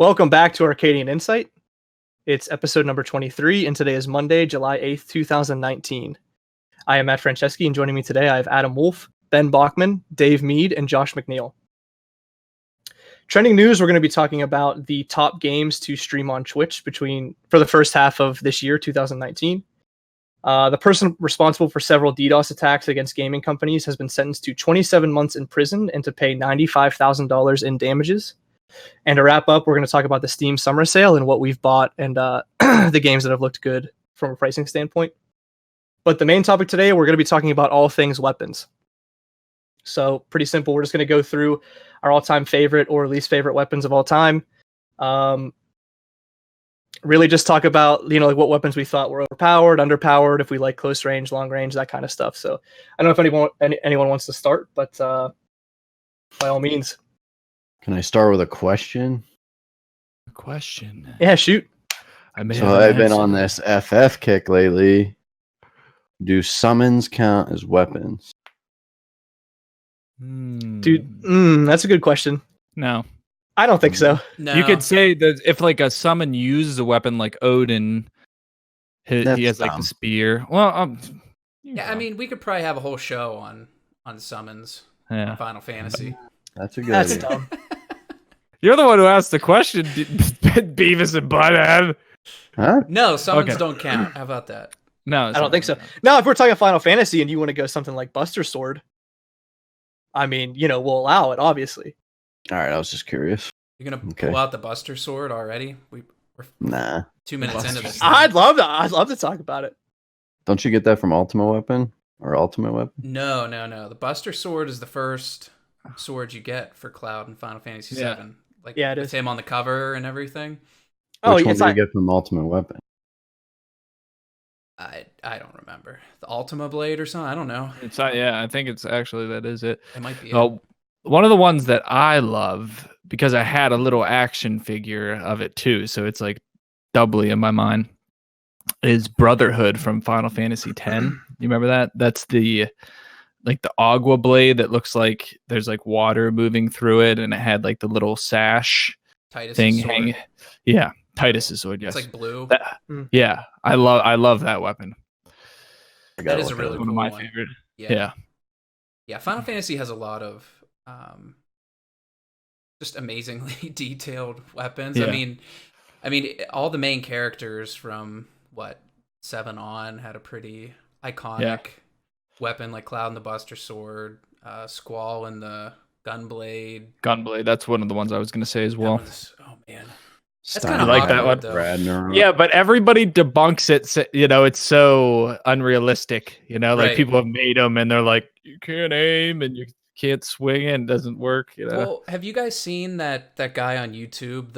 Welcome back to Arcadian Insight. It's episode number 23, and today is Monday, July 8th, 2019. I am Matt Franceschi, and joining me today I have Adam Wolf, Ben Bachman, Dave Mead, and Josh McNeil. Trending news, we're going to be talking about the top games to stream on Twitch for the first half of this year, 2019. The person responsible for several DDoS attacks against gaming companies has been sentenced to 27 months in prison and to pay $95,000 in damages. And to wrap up, we're going to talk about the Steam Summer Sale and what we've bought and the games that have looked good from a pricing standpoint. But the main topic today, we're going to be talking about all things weapons. So pretty simple. We're just going to go through our all-time favorite or least favorite weapons of all time. Really just talk about, like what weapons we thought were overpowered, underpowered, if we like close range, long range, that kind of stuff. So I don't know if anyone wants to start, but by all means. Can I start with a question? A question? Yeah, shoot. I've been on this FF kick lately. Do summons count as weapons? Dude, that's a good question. No. I don't think so. No. You could say that if like a summon uses a weapon like Odin, he has like the spear. Well, yeah, I mean, we could probably have a whole show on summons in Final Fantasy. That's a good idea. Dumb. You're the one who asked the question, Beavis and Butthead. Huh? No, summons don't count. How about that? No, I don't think so. Now, if we're talking Final Fantasy and you want to go something like Buster Sword, I mean, we'll allow it, obviously. All right, I was just curious. You're gonna pull out the Buster Sword already? We're nah. 2 minutes into this. I'd love that. I'd love to talk about it. Don't you get that from Ultimate Weapon or Ultimate Weapon? No. The Buster Sword is the first sword you get for Cloud in Final Fantasy VII. It with is. him on the cover and everything. Which one do you get from Ultimate Weapon? I don't remember. The Ultima Blade or something? I don't know. I think it's actually that is it. It might be. One of the ones that I love, because I had a little action figure of it too, so it's like doubly in my mind, is Brotherhood from Final Fantasy X. You remember that? That's the Agua blade that looks like there's like water moving through it, and it had like the little sash thing hanging. Yeah, Titus's sword. Yes, it's like blue. Yeah, I love that weapon. That is a really cool one of my one. favorite. Yeah. Final Fantasy has a lot of just amazingly detailed weapons. Yeah. I mean, all the main characters from 7 on had a pretty iconic weapon, like Cloud and the Buster Sword, Squall and the Gunblade. Gunblade, that's one of the ones I was going to say as well. Oh man, that's kind of like that one. Though. Yeah, but everybody debunks it. It's so unrealistic. Like people have made them, and they're like, you can't aim and you can't swing, and it doesn't work. Well, have you guys seen that guy on YouTube?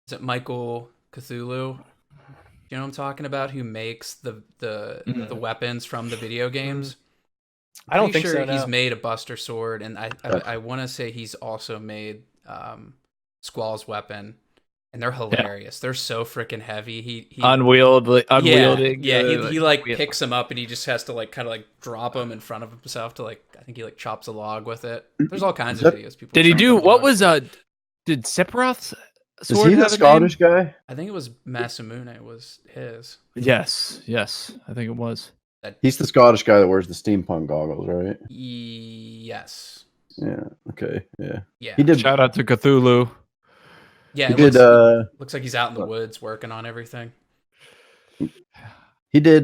Is it Michael Cthulhu? You know what I'm talking about? Who makes the weapons from the video games? I don't think so. No. He's made a Buster Sword, and I want to say he's also made Squall's weapon, and they're hilarious. They're so freaking heavy. He unwielding. Yeah. He picks them up, and he just has to kind of drop them in front of himself to I think he chops a log with it. There's all kinds of videos. People. Did he do what was Did Sephiroth's sword? Is he the Scottish guy? I think it was Masamune was his. Yes, I think it was. He's the Scottish guy that wears the steampunk goggles, right? Yes. Yeah. Okay. Yeah. He did. Shout out to Cthulhu. Yeah. Looks like he's out in the woods working on everything. He did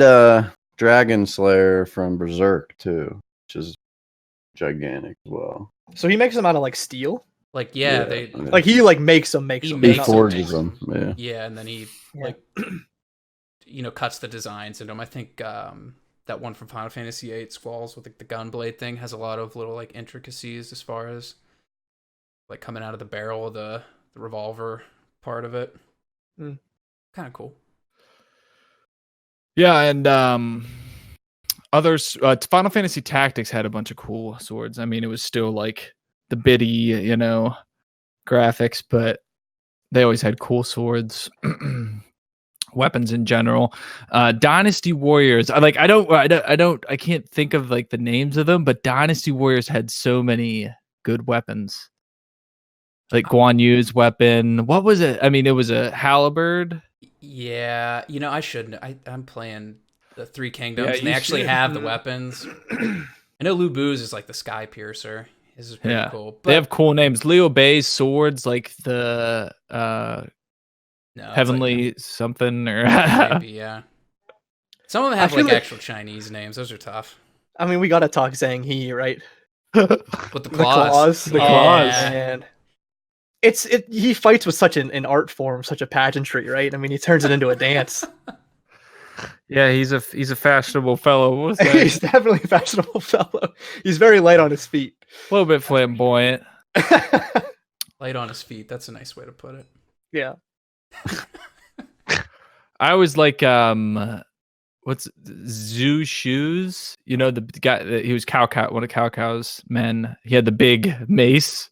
Dragon Slayer from Berserk too, which is gigantic as well. So he makes them out of steel? He makes them. He forges them. Yeah. Yeah, and then he cuts the designs into them. I think that one from Final Fantasy VIII, Squalls with the Gunblade thing, has a lot of little intricacies as far as coming out of the barrel of the revolver part of it. Kind of cool. Yeah, and others, Final Fantasy Tactics had a bunch of cool swords. I mean, it was still the bitty, graphics, but they always had cool swords. Weapons in general. Dynasty Warriors. I can't think of the names of them, but Dynasty Warriors had so many good weapons. Like Guan Yu's weapon. What was it? I mean, it was a halberd. Yeah, I shouldn't. I'm playing the Three Kingdoms, Yeah, and they you actually should. have the weapons. I know Lu Bu's is like the Sky Piercer. This is pretty cool. But They have cool names. Liu Bei's swords, like the no, it's Heavenly something or maybe, yeah. Some of them have like actual Chinese names. Those are tough. I mean, we gotta talk Zhang He, right? With the claws. The claws, man. He fights with such an art form, such a pageantry, right? I mean, he turns it into a dance. Yeah, he's a fashionable fellow. He's definitely a fashionable fellow. He's very light on his feet. A little bit flamboyant. Light on his feet. That's a nice way to put it. Yeah. I always like what's Zhu Shoes? You know, the guy he was one of Cao Cao's men. He had the big mace.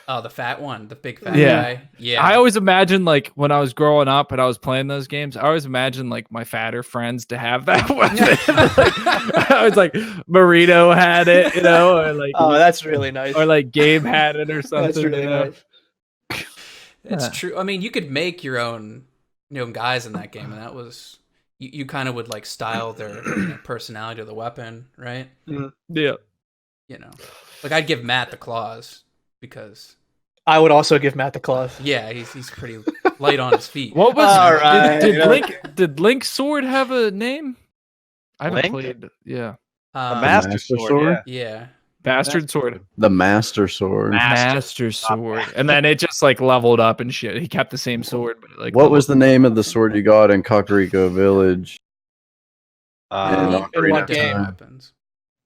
Oh, the fat one, the big fat guy. Yeah. I always imagine like when I was growing up and I was playing those games, I always imagined like my fatter friends to have that weapon. Like, I was like Marino had it, or like that's really nice. Or like Gabe had it or something. That's really nice. It's true. I mean, you could make your own guys in that game, and that was you kind of would like style their personality to the weapon, right? Yeah. Like I'd give Matt the claws because I would also give Matt the claws. Yeah, he's pretty light on his feet. What was all right, did Link's sword have a name? I haven't played. Yeah. The Master Sword. Yeah. Bastard sword. The Master Sword. Master sword. And then it just like leveled up and shit. He kept the same sword, but like what was the name of the sword you got in Kakariko Village? In what game? Weapons.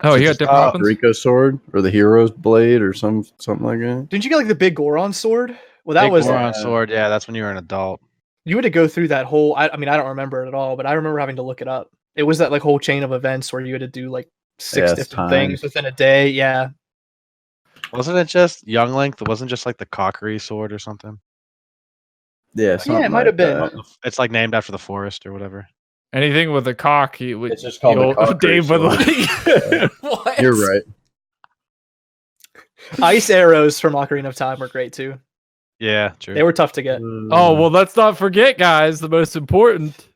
Oh, you got different weapons? Kakariko sword or the hero's blade or something like that. Didn't you get like the big Goron sword? Well, that was Goron sword. Yeah, that's when you were an adult. You had to go through that whole. I mean, I don't remember it at all, but I remember having to look it up. It was that like whole chain of events where you had to do like 6 different things within a day. Yeah. Wasn't it just Young Link? It wasn't just like the Kakariko sword or something? Yeah, it might have been. It's like named after the forest or whatever. Anything with a cock, it's just called the Dave would like. What? You're right. Ice arrows from Ocarina of Time were great too. Yeah, true. They were tough to get. Oh well, let's not forget, guys. The most important,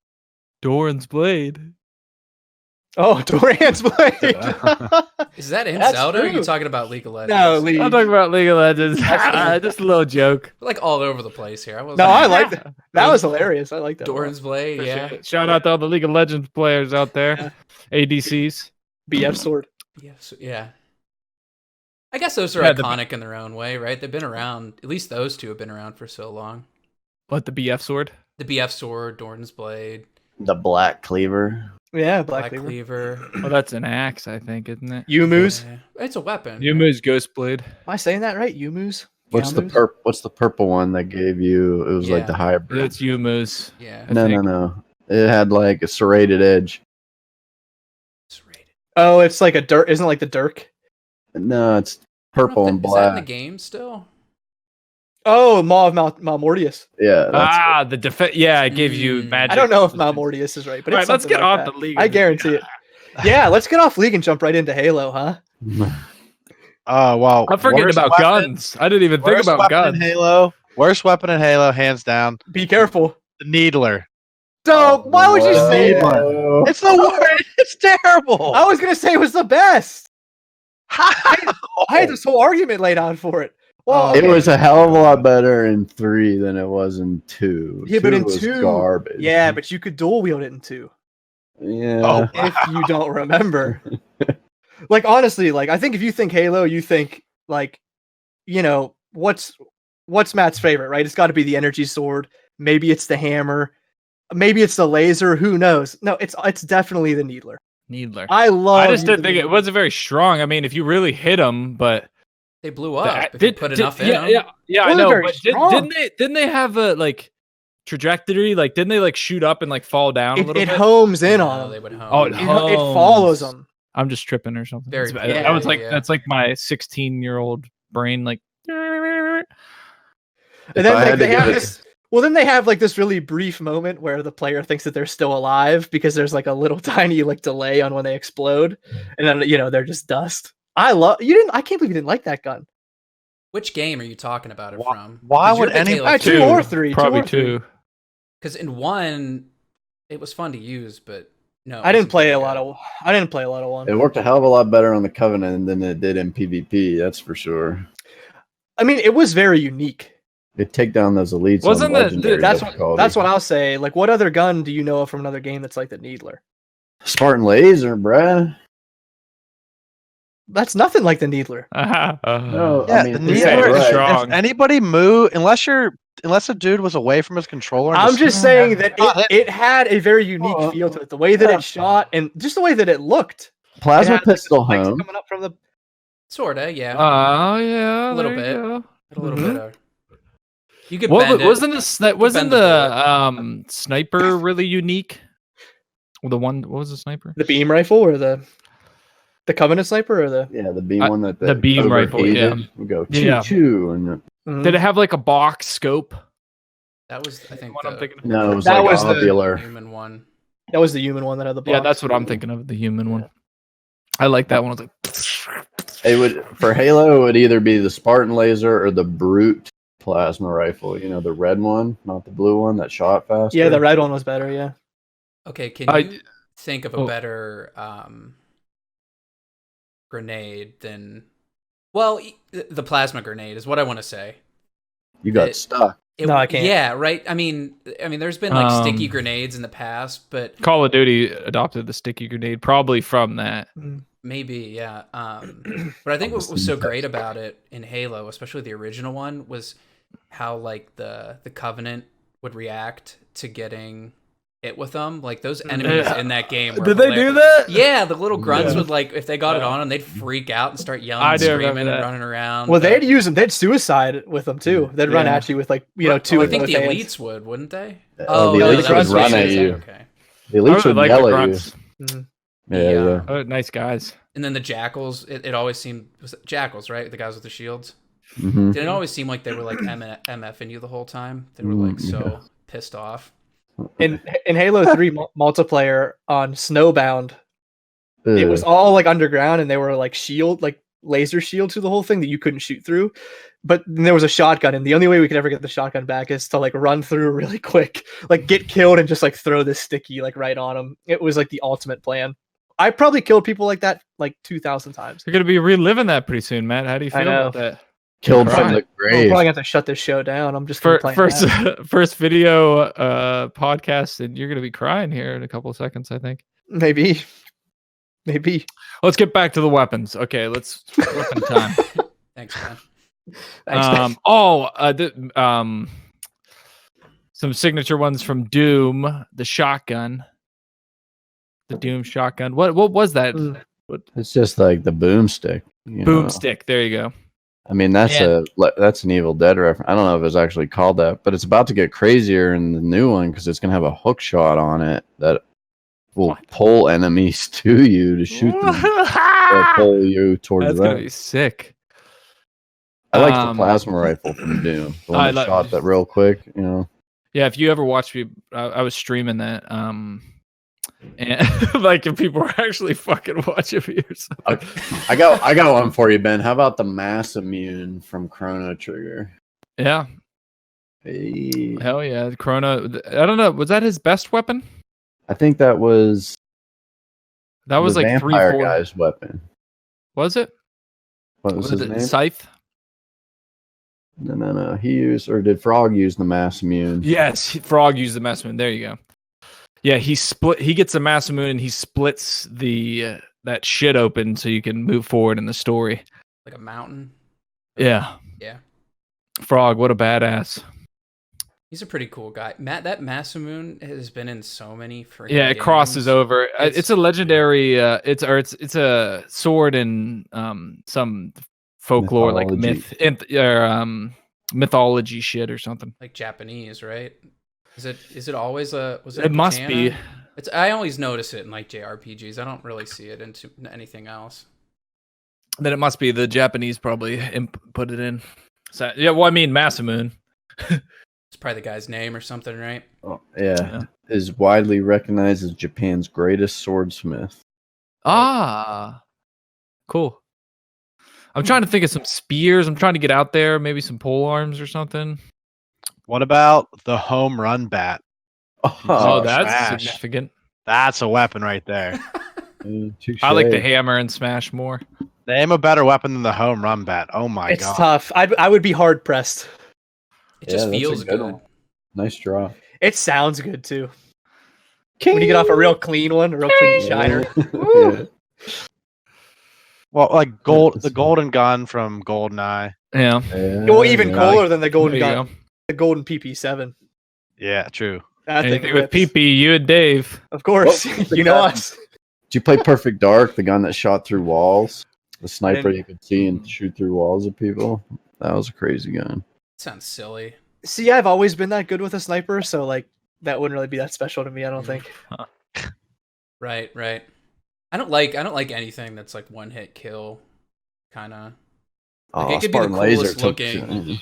Doran's blade. Oh, Doran's blade. Is that in That's Zelda? Or are true. you talking about League of Legends? No, I'm talking about League of Legends. Just a little joke. We're, like all over the place here. I like that. That was hilarious. I like that. Doran's blade. Appreciate Yeah. it. Shout out to all the League of Legends players out there. ADCs. BF sword. Yeah. I guess those are iconic in their own way, right? They've been around. At least those two have been around for so long. What, the BF sword? The BF sword, Doran's blade, The Black Cleaver. Yeah, Black Cleaver. Well, that's an axe, I think, isn't it? Yumu's. Yeah. It's a weapon. Yumu's ghost blade. Am I saying that right? Yumu's. What's the purple one that gave you? It was like the hybrid. It's Yumu's. Yeah. No. It had like a serrated edge. Oh, it's like a dirt. Isn't it like the Dirk? No, it's purple and Is that in the black. game still? Oh, Maw of Malmortius. Yeah. That's The defense. Yeah, it gives you magic. I don't know if Malmortius is right, but it's let's get like off that. the League. I guarantee it. Yeah, let's get off League and jump right into Halo, huh? Well, I'm forgetting about guns. I didn't even think worst about weapon guns. in Halo. Worst weapon in Halo, hands down. Be careful. The Needler. Don't. Why would you say that? Whoa. It's the worst. It's terrible. I was gonna say it was the best. How? I had this whole argument laid out for it. Well, It was a hell of a lot better in 3 than it was in 2. Yeah, but in was 2, garbage. yeah, but you could dual wield it in 2. Yeah. Oh, If you don't remember. Like, honestly, like, I think if you think Halo, you think, like, what's Matt's favorite, right? It's got to be the energy sword. Maybe it's the hammer. Maybe it's the laser. Who knows? No, it's definitely the Needler. I just didn't think it wasn't very strong. I mean, if you really hit them, but they blew up. If you put enough in them. Yeah, I know. But didn't they have a like trajectory? Like, didn't they like shoot up and like fall down a little bit? It homes in on them. They would home. Oh, it follows them. I'm just tripping or something. Very I was like, yeah. that's like my 16-year-old brain, like. And then like, they have this. Well, then they have like this really brief moment where the player thinks that they're still alive because there's like a little tiny like delay on when they explode, and then they're just dust. I can't believe you didn't like that gun. Which game are you talking about it from? Why 'Cause you're would a big any- Halo 2 or 3? Probably 2 or 3. two. Because in 1, it was fun to use, but no. I didn't wasn't play very a good. lot of. I didn't play a lot of 1. It worked a hell of a lot better on the Covenant than it did in PvP. That's for sure. I mean, it was very unique. It take down those elites. Wasn't on it- legendary That's difficulty. what I'll say. Like, what other gun do you know of from another game that's like the Needler? Spartan Laser, bruh. That's nothing like the Needler. No, Yeah, I mean, the Needler yeah, is right. strong. If anybody move, unless a dude was away from his controller. And I'm just saying that Oh, it had a very unique feel to it. The way that it shot and just the way that it looked. It Plasma had, like, the pistol spikes home. coming up from the. Sorta, yeah. Oh yeah, A little there you bit. go. a little Mhm. bit of. You could What bend it. wasn't wasn't bend the the sniper really unique? The one, what was the sniper? The beam rifle or the Covenant sniper or the. Yeah, the beam I- one that the beam rifle, overheated yeah. would go choo Yeah. choo and Mhm. Did it have like a box scope? That was, I think, What I'm thinking of? no, it was That like was the- ovular. human one. That was the human one that had the. Yeah, box. that's what I'm thinking of. The human one. I like that one. I was like, It would for Halo. It would either be the Spartan laser or the brute plasma rifle. You know, the red one, not the blue one that shot faster. Yeah, the red one was better. Yeah. Okay, can you think of a better grenade than? Well, the plasma grenade is what I want to say. You got it- stuck. No, I can't. Yeah, right. I mean, there's been like sticky grenades in the past, but Call of Duty adopted the sticky grenade probably from that. maybe, yeah. But I think what was so great about it in Halo, especially the original one, was how like the Covenant would react to getting hit with them. Like those enemies in that game. Were Did they do that? Yeah, the little grunts would like if they got it on them, they'd freak out and start yelling, I and do remember screaming, and that. running around. Well, but- they'd use them. They'd suicide with them too. They'd run Yeah. at you with like two. I with think both the hands. elites would, wouldn't they? Oh, the no, elites the would grunts run would at shoot you. Okay. The I elites really would like yell the at you. grunts. Mhm. Yeah, yeah. Oh, nice guys. And then the jackals, it always seemed was it jackals, right? The guys with the shields. Mhm. Didn't it always seem like they were like MFing you the whole time. They were like so pissed off. In Halo 3 multiplayer on Snowbound, it Ugh. was all like underground, and they were like laser shield to the whole thing that you couldn't shoot through. But then there was a shotgun, and the only way we could ever get the shotgun back is to like run through really quick, like get killed and just like throw this sticky like right on them. It was like the ultimate plan. I probably killed people like that like 2,000 times. You're gonna be reliving that pretty soon, Matt. How do you I feel know. about that? Killed Right. from the We're grave. probably gonna have to shut this show down. I'm just gonna play that. First video podcast, and you're gonna be crying here in a couple of seconds, I think. Maybe. Let's get back to the weapons. Okay, let's weapon time. Thanks, man. Thanks, Some signature ones from Doom, the shotgun. The Doom shotgun. What was that? Mm. It's just like the boomstick. you know. Boomstick. There you go. I mean, that's an Evil Dead reference. I don't know if it's actually called that, but it's about to get crazier in the new one because it's gonna have a hook shot on it that will pull enemies to you to shoot them. Or pull you towards That's them. gonna be sick. I like the plasma rifle from Doom. The one that shot that real quick. You know. Yeah, if you ever watch me, I was streaming that. And like if people were actually fucking watching me or something. I got one for you, Ben. How about the mass immune from Chrono Trigger? Yeah. Hey. Hell yeah. Chrono. I don't know. Was that his best weapon? I think that was That was the like vampire 3-4. guy's weapon. Was it? What was his it name? Scythe? No. He used, or did Frog use the mass immune? Yes, Frog used the mass moon. There you go. Yeah, he gets the mass moon and he splits the that shit open so you can move forward in the story. Like a mountain. Yeah. Yeah. Frog, what a badass. He's a pretty cool guy. That Masamune has been in so many freaking Yeah, it crosses games. over. It's a legendary it's a sword in some folklore Mythology. like mythology shit or something. Like Japanese, right? Is it always a was it? It must katana? be. It's I always notice it in like JRPGs. I don't really see it into anything else. Then it must be the Japanese probably put it in. So, yeah, well I mean Masamune. It's probably the guy's name or something, right? Oh, yeah. Is widely recognized as Japan's greatest swordsmith. Ah, cool. I'm trying to think of some spears. I'm trying to get out there. Maybe some pole arms or something. What about the home run bat? Oh, that's smash. significant. That's a weapon right there. I like the hammer and smash more. Name a better weapon than the home run bat. Oh my It's god. tough. I would be hard pressed. It just that's a feels good. one. Nice draw. It sounds good too. When you get off a real clean one, a real clean shiner. Yeah. Well, like the golden gun from GoldenEye. Yeah. Well, even Yeah. cooler than the golden There you gun, go. the golden PP7. Yeah, true. That thing Anything with rips. PP, you and Dave. Of course, Well, you know us. Did you play Perfect Dark, the gun that shot through walls? The sniper didn't. you could see and shoot through walls of people? That was a crazy gun. Sounds silly. See, I've always been that good with a sniper, so like that wouldn't really be that special to me. I don't think. Right. I don't like anything that's like one hit kill, kind of. Oh, Like, it could be the Spartan Laser coolest took looking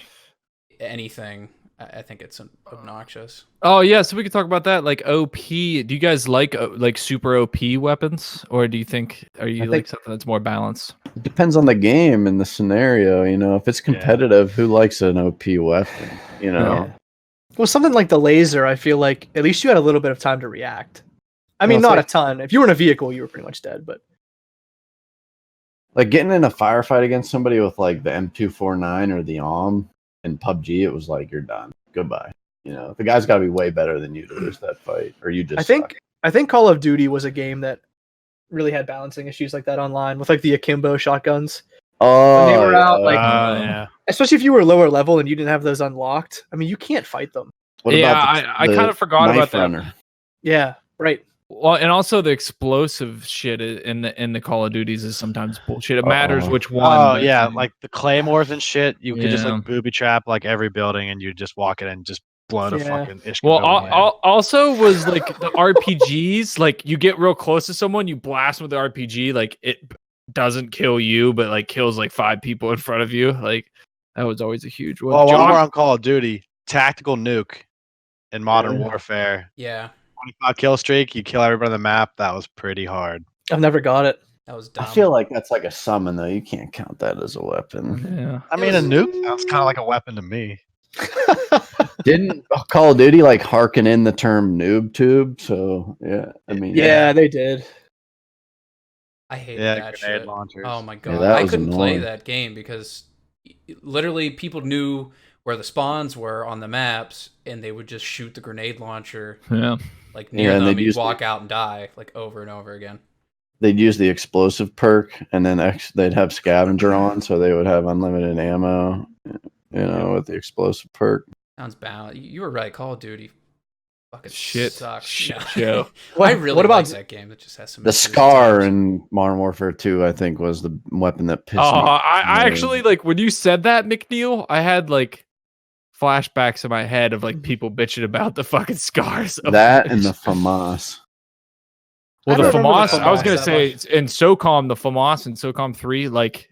anything. I think it's obnoxious. Oh yeah, so we could talk about that. Like OP. Do you guys like super OP weapons, or do you think you like something that's more balanced? It depends on the game and the scenario. You know, if it's competitive, who likes an OP weapon? You know, Yeah. Well, something like the laser, I feel like at least you had a little bit of time to react. I mean, Well, not it's a ton. If you were in a vehicle, you were pretty much dead. But like getting in a firefight against somebody with like the M249 or the in PUBG, it was like you're done. Goodbye. You know, the guy's got to be way better than you to lose that fight, or you just. I think Call of Duty was a game that really had balancing issues like that online with like the akimbo shotguns. Oh, When they were out, like yeah. especially if you were lower level and you didn't have those unlocked. I mean, you can't fight them. What Yeah, about I kind of forgot about knife that. runner? Yeah, right. Well, and also the explosive shit in the Call of Duties is sometimes bullshit. It matters which one. Oh but- yeah, like the claymores and shit. You could just Yeah. like booby trap like every building, and you just walk in and just blown a Yeah. fucking ish. Well, also was like the RPGs. Like you get real close to someone, you blast them with the RPG. Like it doesn't kill you, but like kills like 5 people in front of you. Like that was always a huge one. Well, while John- we're on Call of Duty, tactical nuke in Modern Yeah. Warfare. Yeah, 25 kill streak, you kill everybody on the map. That was pretty hard. I've never got it. that was I dumb. feel like that's like a summon though. You can't count that as a weapon. yeah. I mean, a nuke sounds kind of like a weapon to me. Didn't Call of Duty like harken in the term noob tube? So yeah, I mean, Yeah, they did. I hated Yeah, that grenade shit. launchers. Oh my god, that I was couldn't play annoying. that game because literally people knew where the spawns were on the maps, and they would just shoot the grenade launcher Yeah. like near Yeah, and them. they'd You'd use walk out and die like over and over again. they'd use the explosive perk, and then they'd have scavenger on, so they would have unlimited ammo. You know, with the explosive perk. Sounds bad. You were right. Call of Duty fucking Shit. sucks. Shit No. show. I really what about like that game. That just has some The issues at Scar times. in Modern Warfare 2, I think, was the weapon that pissed Oh, me. I actually like when you said that, McNeil. I had like flashbacks in my head of like people bitching about the fucking scars. Of That it. and the FAMAS. Well, I the don't remember FAMAS. the I was FAMAS gonna that say much. in SOCOM, the FAMAS and SOCOM 3, like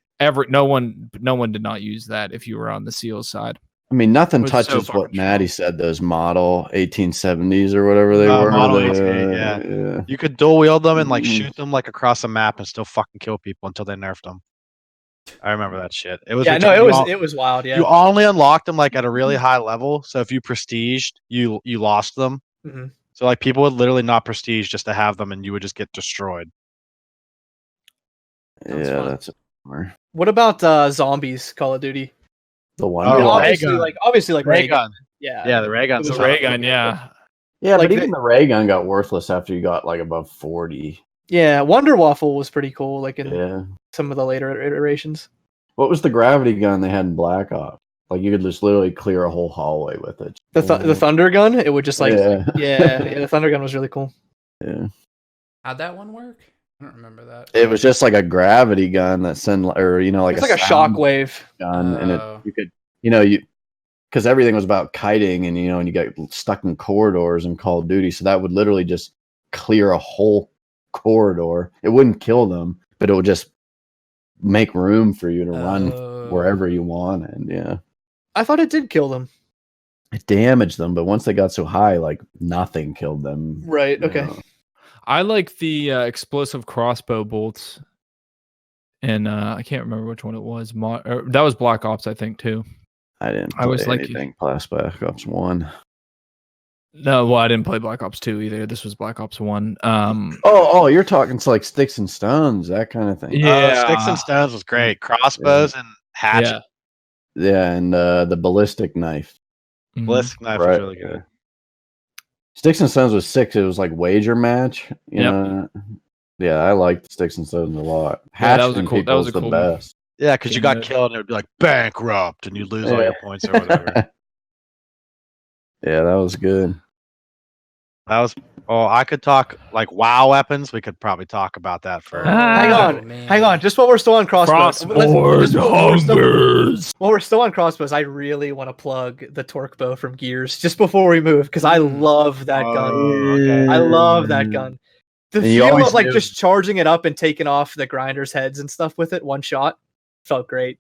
no one did not use that if you were on the SEAL side. I mean, nothing Was so touches fucking what Maddie said, those model 1870s or whatever they were. Model the- 18, yeah. You could dual wield them and like Mhm. shoot them like across the map and still fucking kill people until they nerfed them. I remember that shit. It was Yeah, no, ridiculous. it was wild. Yeah. You only unlocked them like at a really high level. So if you prestiged, you lost them. Mhm. So like people would literally not prestige just to have them, and you would just get destroyed. Sounds Yeah, fun. that's a bummer. What about zombies? Call of Duty. The one. Oh, I mean, ray obviously, like Ray ray gun. Yeah. Yeah, the ray gun. It was The a ray gun, yeah. Yeah, like but even the ray gun got worthless after you got like above 40. Yeah, Wonder Waffle was pretty cool. Like in Yeah. some of the later iterations. What was the gravity gun they had in Black Ops? Like you could just literally clear a whole hallway with it. The Thunder Gun. It would just like yeah. yeah, the Thunder Gun was really cool. Yeah. How'd that one work? I don't remember that. It was just like a gravity gun that send, or you know, like It's like a sound shockwave. gun, and Oh. you could, because everything was about kiting, and and you got stuck in corridors in Call of Duty, so that would literally just clear a whole corridor. It wouldn't kill them, but it would just make room for you to run Oh. wherever you wanted. Yeah, I thought it did kill them. it damaged them, but once they got so high, like nothing killed them. Right. you Okay. know. I like the explosive crossbow bolts and I can't remember which one it was. That was Black Ops, I think, too. I didn't I play was like- anything past Black Ops 1. No, well, I didn't play Black Ops 2 either. This was Black Ops 1. Oh, you're talking to like Sticks and Stones, that kind of thing. Yeah. Sticks and Stones was great. Crossbows and hatchet. Yeah. Yeah, and the ballistic knife. Mhm. Ballistic knife was Right, really good. Sticks and Stones was 6. It was like wager match. You Yep. know? Yeah, I liked Sticks and Stones a lot. Yeah, that was a Hatching cool- that people was is a the cool- best. Yeah, because you got Good. killed and it would be like bankrupt and you'd lose all your points or whatever. Yeah, that was good. That was. Oh, I could talk like WoW weapons. We could probably talk about that for. Hang Ah. on, man. hang on. Just while we're still on crossbows, Frostborn hungers. while we're still on crossbows, I really want to plug the torque bow from Gears just before we move because I love that gun. okay. I love that gun. The And you feel always of like knew- just charging it up and taking off the grinders' heads and stuff with it one shot felt great.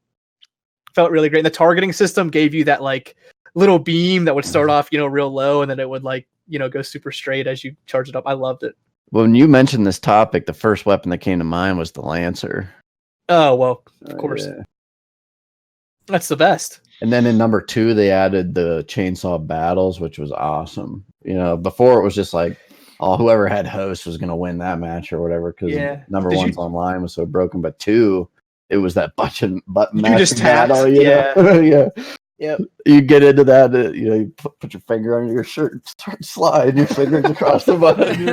Felt really great. And the targeting system gave you that like little beam that would start off, real low, and then it would like go super straight as you charge it up. I loved it. When you mentioned this topic, the first weapon that came to mind was the Lancer. Oh well, of course, Yeah. that's the best. And then in number 2, they added the chainsaw battles, which was awesome. Before it was just like, whoever had host was going to win that match or whatever. Because Yeah. number Did 1's online was so broken. But 2, it was that button You just mashing tapped, battle. Yeah. Yep. You get into that, you put your finger under your shirt, and start sliding your fingers across the button.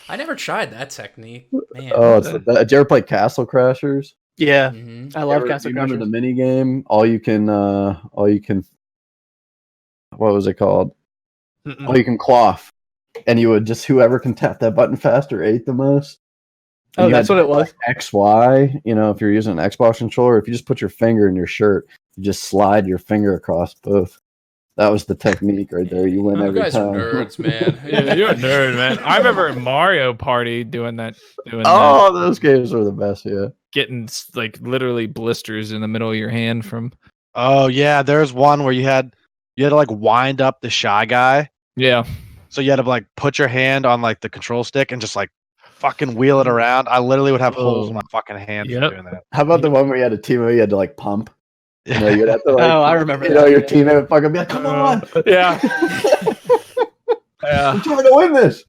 I never tried that technique. Man. Oh, did you ever play Castle Crashers? Yeah, Mhm. I love Do Castle you remember Crashers. the mini game? All you can. What was it called? Mm-mm. All you can quaff, and you would just whoever can tap that button faster ate the most. And Oh, you that's had what it was. X Y. If you're using an Xbox controller, if you just put your finger in your shirt, you just slide your finger across both. That was the technique right there. You win You every guys time. are nerds, man. Yeah, you're a nerd, man. I remember Mario Party doing that. Oh, those games were the best. Yeah. Getting like literally blisters in the middle of your hand from. Oh yeah, there's one where you had to like wind up the Shy Guy. Yeah. So you had to like put your hand on like the control stick and just like fucking wheel it around. I literally would have holes in my fucking hand Yep. for doing that. How about the one where you had a team where you had to like pump? You'd have to like. Oh, I remember You that, your yeah. teammate would fucking be like, "Come on, Yeah. I'm Yeah. trying to win this."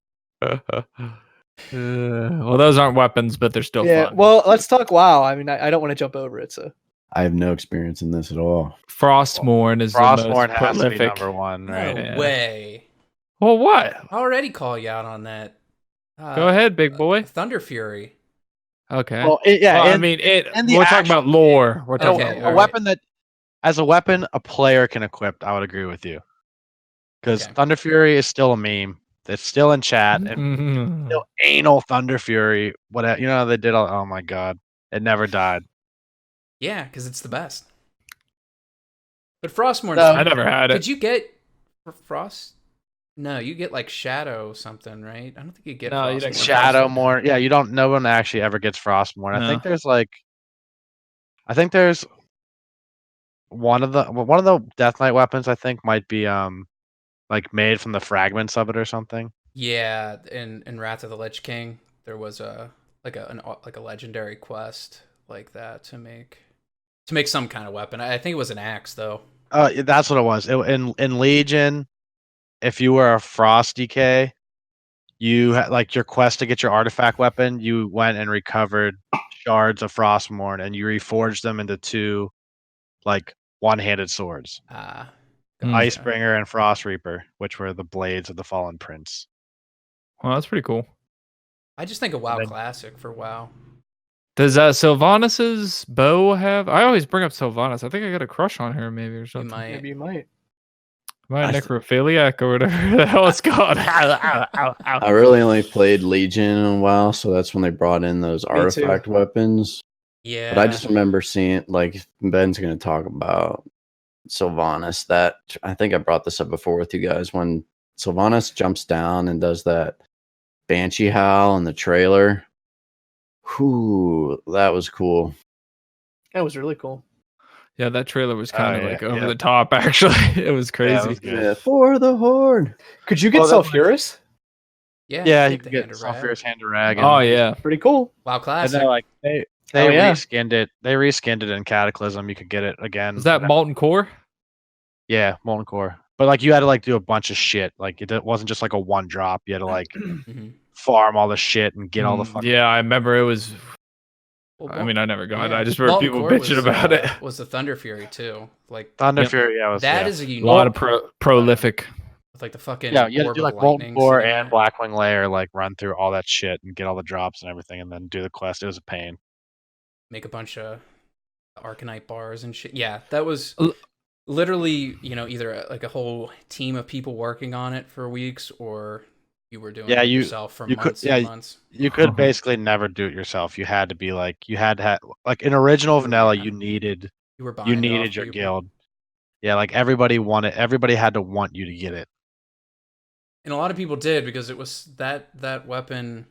Well, those aren't weapons, but they're still Yeah. fun. Well, let's talk WoW. I mean, I don't want to jump over it, so I have no experience in this at all. Frostmourne is the Frostmourne most has to be prolific. number one, No right? Yeah. way. Well, what? I already call you out on that. Go ahead, big boy. Thunder Fury. Okay. Well, I mean, and the we're talking actual about lore. We're talking Okay, about a lore. alright. weapon that, as a weapon, a player can equip. I would agree with you, because Okay. Thunder Fury is still a meme. It's still in chat. And Mhm. still anal Thunder Fury. What they did? Oh my god, it never died. Yeah, because it's the best. But Frostmourne. I never had it. Did you get Frost? No, you get like Shadow something, right? I don't think you get. No, you Frostmourne. don't get Shadow more. Yeah, you don't. No one actually ever gets Frostmourne. No. I think there's one of the Death Knight weapons. I think might be like made from the fragments of it or something. Yeah, in Wrath of the Lich King, there was a legendary quest like that to make some kind of weapon. I think it was an axe though. That's what it was. In Legion, if you were a Frost DK, you had like your quest to get your artifact weapon. You went and recovered shards of Frostmourne, and you reforged them into 2 like one-handed swords, Gotcha. Icebringer and Frost Reaper, which were the blades of the Fallen Prince. Well, that's pretty cool. I just think of WoW then- Classic for WoW. Does Sylvanas's bow have? I always bring up Sylvanas. I think I got a crush on her, maybe or You something. might. maybe you might. My I th- necrophiliac or whatever the hell it's called. I really only played Legion in a while, so that's when they brought in those too. artifact weapons. Yeah. But I just remember seeing, like, Ben's going to talk about Sylvanas. That I think I brought this up before with you guys. When Sylvanas jumps down and does that Banshee howl in the trailer, whew, that was cool. That was really cool. Yeah, that trailer was kind of yeah, like over yeah. the top. Actually, it was crazy. Yeah, it was good. Yeah, for the Horde. Could you get Oh, that- Sulfurous? Yeah. Yeah, you the can get Hand of Rag. Sulfurous Hand of Rag. Oh yeah, Pretty cool. WoW and Classic. then like They yeah. reskinned it. They reskinned it in Cataclysm. You could get it again. Was that Molten Core? Yeah, Molten Core. But like you had to like do a bunch of shit. Like it wasn't just like a one drop. You had to like farm all the shit and get all the fucking. Yeah, I remember it was. Well, I mean, I never got it. yeah. I just heard Molten people Core bitching about it. Was the Thunder Fury too? Like Thunder Yep. Fury. Yeah, that is a A unique. lot of prolific. with like the fucking Yeah, you had to orb do of like Molten lightning Core sitting and there. Blackwing Layer, like run through all that shit and get all the drops and everything, and then do the quest. It was a pain. Make a bunch of Arcanite bars and shit. Yeah, that was literally, either like a whole team of people working on it for weeks, or you were doing it yourself for months and months. You could basically never do it yourself. You had to be like you had to have like in original vanilla. You needed your guild. Yeah, like everybody had to want you to get it. And a lot of people did, because it was that weapon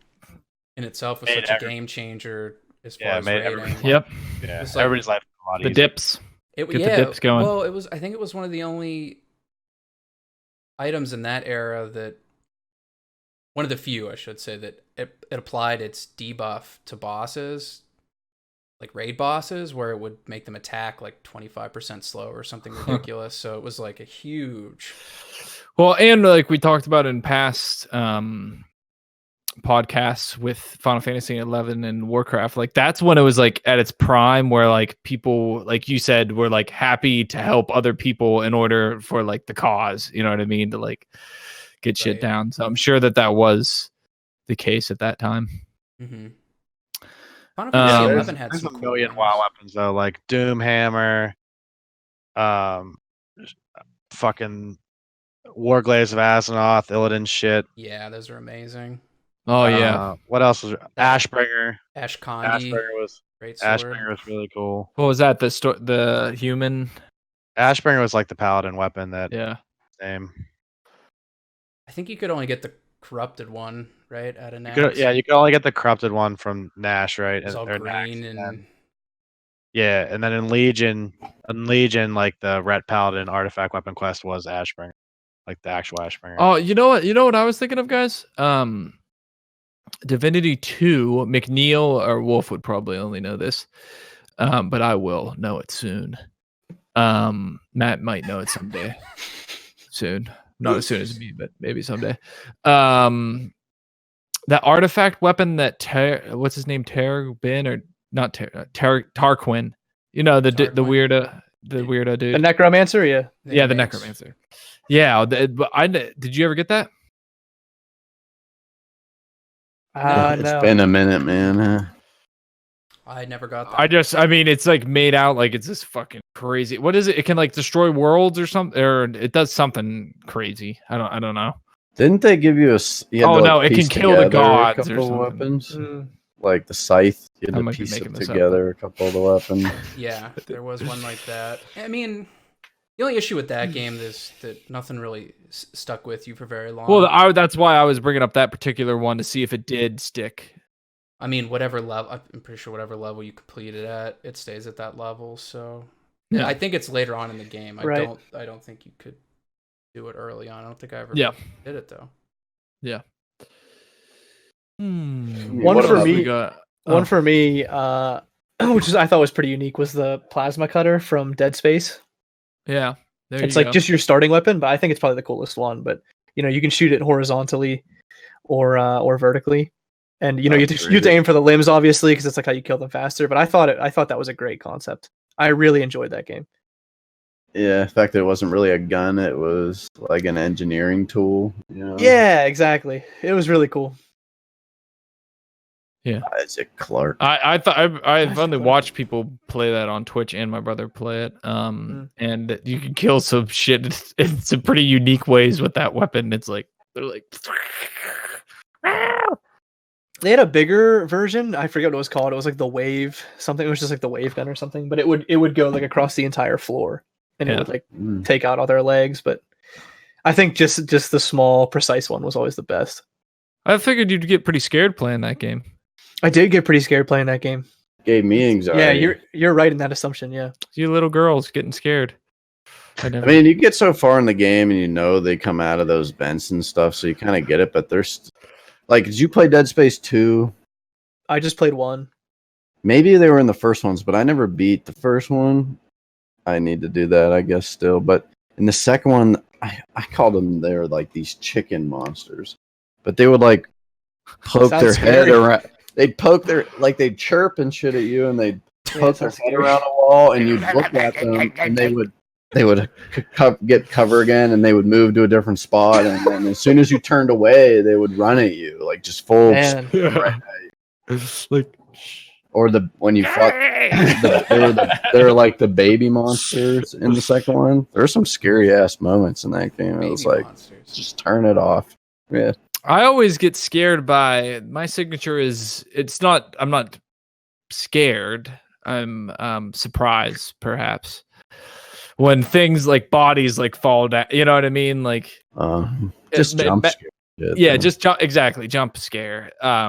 in itself was such a game changer as far as rating. Yep. Yeah, like, everybody's life a lot the easier. dips. Get the dips going. Well, I think it was one of the only items in that era that, one of the few, I should say, that it applied its debuff to bosses, like raid bosses, where it would make them attack like 25% slower or something ridiculous. So it was like a huge. Well, and like we talked about in past podcasts with Final Fantasy 11 and Warcraft, like that's when it was like at its prime, where like people, like you said, were like happy to help other people in order for like the cause, you know what I mean, to like get shit down. So I'm sure that was the case at that time. Mm-hmm. Final Fantasy 11 had there's some a million cool WoW weapons though, like Doomhammer, fucking Warglaze of Azeroth, Illidan shit. Yeah, those are amazing. Oh yeah. What else was Ashbringer? Ash Condi. Ashbringer was really cool. What was that? The human. Ashbringer was like the paladin weapon that. Yeah. Same. I think you could only get the corrupted one, right? Out of Nash. You could only get the corrupted one from Nash, right? It's all green and. Yeah, and then in Legion, like the Ret Paladin artifact weapon quest was Ashbringer, like the actual Ashbringer. Oh, you know what I was thinking of, guys? Divinity 2, McNeil or Wolf would probably only know this, but I will know it soon. Matt might know it someday. Soon. Not as soon as me, but maybe someday. That artifact weapon that what's his name? Tarquin or not Tarquin. You know, the weirdo dude. The necromancer, yeah. Yeah, the necromancer. Yeah, did you ever get that? It's been a minute, man. I never got that. I mean, it's like made out like it's this fucking crazy. What is it? It can like destroy worlds or something, or it does something crazy. I don't know. Didn't they give you a? It can kill the gods or something. Weapons, like the scythe. You had to piece them together. A couple of the weapons. Yeah, there was one like that. I mean, the only issue with that game is that nothing really stuck with you for very long. Well, that's why I was bringing up that particular one to see if it did stick. I mean, whatever level, I'm pretty sure whatever level you complete it at, it stays at that level. So yeah. I think it's later on in the game. I don't think you could do it early on. I don't think I ever did it though. Yeah. One for me, which I thought was pretty unique, was the plasma cutter from Dead Space. Yeah. It's like just your starting weapon, but I think it's probably the coolest one. But you can shoot it horizontally or vertically. And you have to aim for the limbs, obviously, because it's like how you kill them faster. But I thought that was a great concept. I really enjoyed that game. Yeah, the fact that it wasn't really a gun; it was like an engineering tool. Yeah, exactly. It was really cool. Yeah, Isaac Clarke. I've only watched people play that on Twitch, and my brother play it. And you can kill some shit in some pretty unique ways with that weapon. It's like they're like. They had a bigger version. I forget what it was called. It was like the wave something. It was just like the wave gun or something. But it would go like across the entire floor, and it would like take out all their legs. But I think just the small, precise one was always the best. I figured you'd get pretty scared playing that game. I did get pretty scared playing that game. Gave me anxiety. Yeah, you're right in that assumption. Yeah, you little girls getting scared. I mean, you get so far in the game, and they come out of those vents and stuff, so you kind of get it. But there's like, did you play Dead Space 2? I just played 1. maybe they were in the first ones, but I never beat the first one. I need to do that, I guess, still. But in the second one, I called them, they were like these chicken monsters. But they would like poke their head around. They'd poke their, like they'd chirp and shit at you, and they'd poke their head around a wall, and you'd look at them, and they would get cover again, and they would move to a different spot, and then as soon as you turned away, they would run at you, like just full. Man. Right at you. Like, or when you fought, they were like the baby monsters in the second one. There were some scary ass moments in that game. It was like, just turn it off. Yeah. I always get scared by my signature is I'm not scared. I'm surprised perhaps when things like bodies like fall down. You know what I mean? Like just jump scare. Yeah, just jump scare. I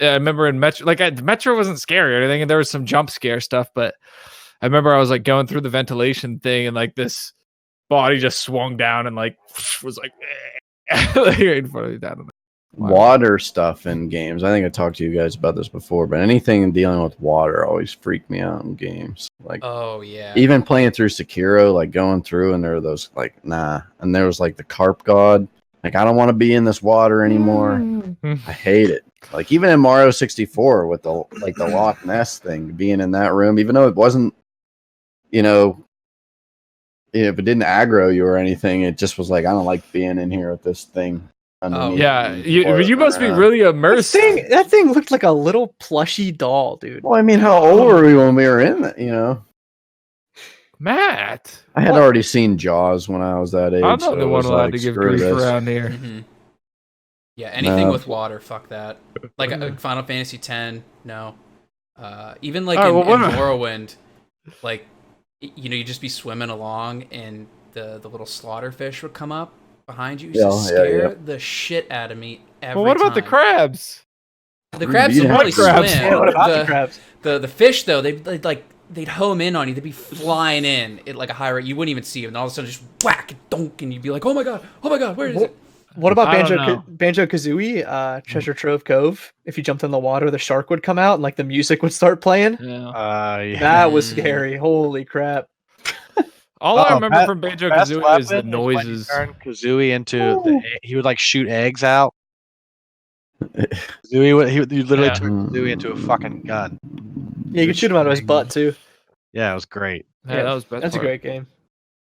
remember in Metro, Metro wasn't scary or anything, and there was some jump scare stuff. But I remember I was like going through the ventilation thing, and like this body just swung down and like was like. Right in front of you, down. Wow. Water stuff in games. I think I talked to you guys about this before, but anything dealing with water always freaked me out in games. Like, oh yeah, even playing through Sekiro, like going through, and there were those like and there was like the carp god. Like, I don't want to be in this water anymore. I hate it. Like even in Mario 64 with the Loch Ness thing, being in that room, even though it wasn't, if it didn't aggro you or anything, it just was like, I don't like being in here with this thing. Oh yeah, you must be really immersed. That thing looked like a little plushy doll, dude. Well, I mean, how old were we when we were in that? Matt, I had already seen Jaws when I was that age. I'm not the one allowed to give grief around here. Mm-hmm. Yeah, anything with water, fuck that. Like Final Fantasy X, no. Even like in Morrowind, like. You just be swimming along, and the little slaughterfish would come up behind you. Scare the shit out of me every time. Well, what about the crabs? The crabs don't really swim. Yeah, what about the crabs? The fish though, they'd home in on you. They'd be flying in at like a high rate. You wouldn't even see them. And all of a sudden, just whack, donk, and you'd be like, "Oh my god, where is it?" What about Banjo-Kazooie, Treasure Trove Cove? If you jumped in the water, the shark would come out and like the music would start playing. Yeah. That was scary. Holy crap. All I remember from Banjo-Kazooie is the noises. Turn Kazooie into he would like shoot eggs out. He literally turned Kazooie into a fucking gun. Yeah, you could shoot him out of his butt too. Yeah, it was great. Yeah, that's a great game.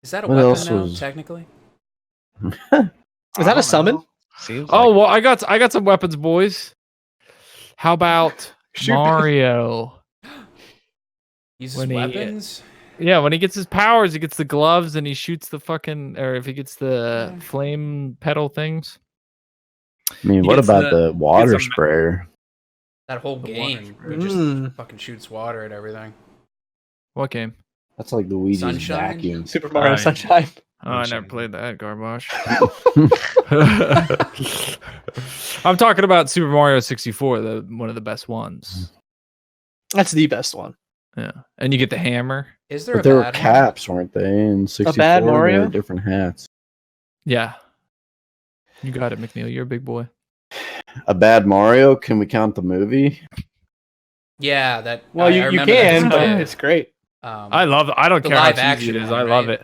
Is that a weapon now, technically? Is that a summon? Well, I got some weapons, boys. How about Mario? Uses weapons? When he gets his powers, he gets the gloves and he shoots the fucking, or if he gets the flame pedal things. I mean, what about the water sprayer? That whole game just fucking shoots water at everything. What game? That's like Luigi's Sunshine? vacuum. Super Mario Sunshine. Oh, I never played that garbage. I'm talking about Super Mario 64, one of the best ones. That's the best one. Yeah, and you get the hammer. Is there? But there were caps, weren't they? In 64, a bad Mario? There were different hats. Yeah, you got it, McNeil. You're a big boy. A bad Mario? Can we count the movie? Yeah, that. Well, you can, but it's great. I love it. I don't care how cheesy it is. I love it.